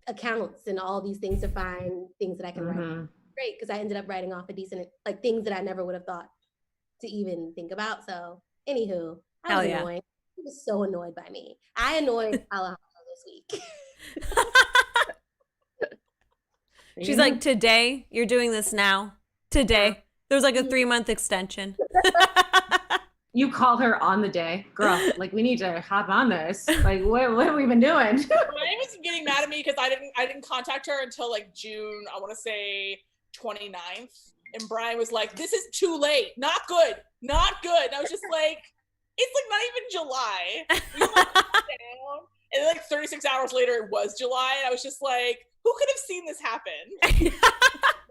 accounts and all these things to find things that I can write. Great, because I ended up writing off a decent like things that I never would have thought to even think about. So, anywho, I was annoyed. He was so annoyed by me. I annoyed Alejandro this week. She's like, today, you're doing this now. Today. There was like a 3-month extension. You called her on the day, girl. Like, we need to hop on this. Like, what have we been doing? Brian was getting mad at me because I didn't contact her until like June, I want to say 29th. And Brian was like, this is too late. Not good. Not good. And I was just like, it's like not even July. We like, down. And then like 36 hours later, it was July. And I was just like, who could have seen this happen?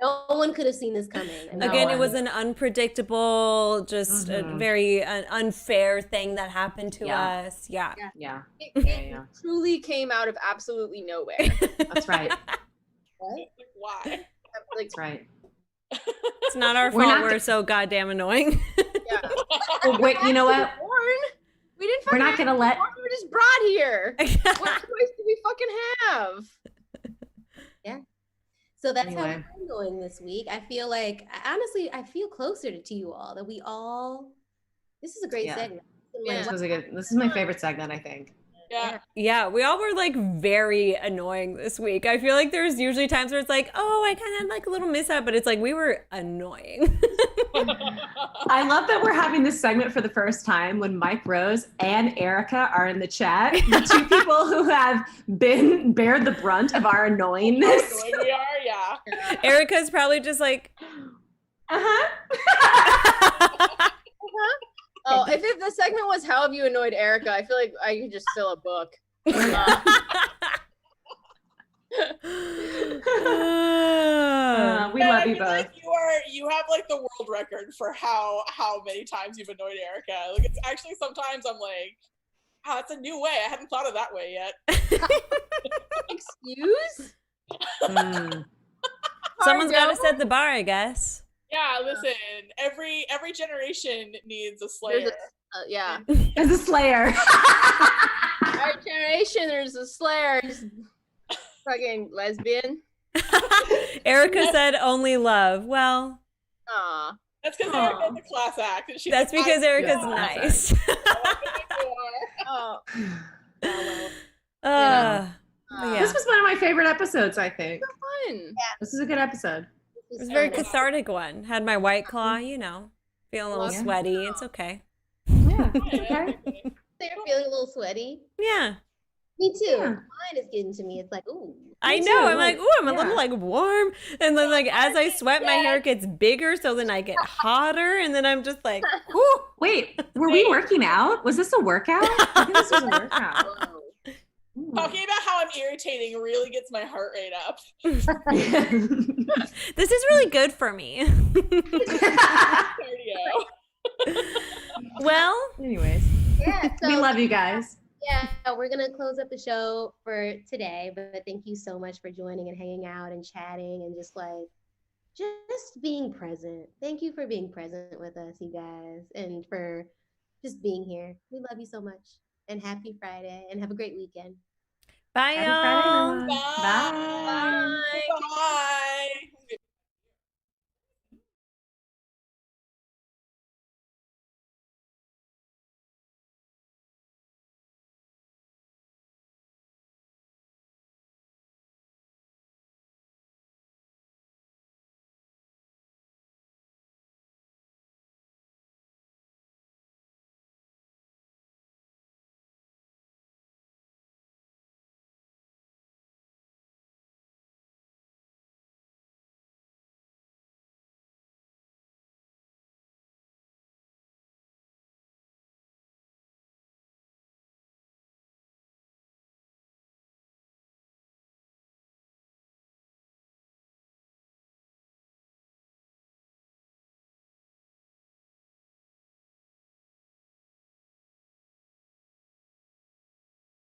No one could have seen this coming. Again, it was an unpredictable, just a very unfair thing that happened to us. Yeah. Yeah. It truly came out of absolutely nowhere. That's right. What? Like, why? Like, That's right. It's not our We're fault. not We're so goddamn annoying. yeah. Well, wait, you know what? Born. We didn't We're fucking not gonna let. we were just brought here. What choice do we fucking have? So that's how Anyway. I'm going this week. I feel like, honestly, I feel closer to you all. That we all. This is a great Yeah. segment. Yeah. This is my favorite segment, I think. Yeah. Yeah, we all were like very annoying this week. I feel like there's usually times where it's like, oh, I kind of had like a little mishap, but it's like we were annoying. I love that we're having this segment for the first time when Mike Rose and Erica are in the chat. The two people who have bared the brunt of our annoyingness. We are, yeah. Erica's probably just like, Oh, if the segment was "How have you annoyed Erica?" I feel like I could just fill a book. We love you I feel both. like you have like the world record for how many times you've annoyed Erica. Like it's actually sometimes I'm like, oh, that's a new way. I hadn't thought of that way yet. Excuse? someone's got to set the bar, I guess. Yeah, listen. Every generation needs a slayer. Yeah. As a slayer. Our generation, there's a Slayer. Just fucking lesbian. Erica said only love. Well, Aw. That's because Erica's a class act. And she's that's like, because Erica's Yeah. nice. Oh. Yeah. This was one of my favorite episodes, I think. Fun. This is a good episode. It was a very cathartic one. Had my White Claw, feeling a little Yeah. sweaty. It's okay. Yeah. Okay. They're feeling a little sweaty. Yeah. Me too. Yeah. Mine is getting to me. It's like, ooh. I Me know. too, I'm like, like, ooh, I'm a little yeah. like warm. And then like as I sweat, my hair gets bigger, so then I get hotter, and then I'm just like, whoo. Wait, were we working out? Was this a workout? I think this was a workout. Whoa. Talking about how I'm irritating really gets my heart rate up. This is really good for me. Cardio. Well, Anyways, Yeah. So we love you guys. yeah, we're gonna close up the show for today. But thank you so much for joining and hanging out and chatting and just being present. Thank you for being present with us, you guys, and for just being here. We love you so much. And happy Friday, and have a great weekend. bye, Happy Friday, y'all. everyone. Bye. Bye. Bye.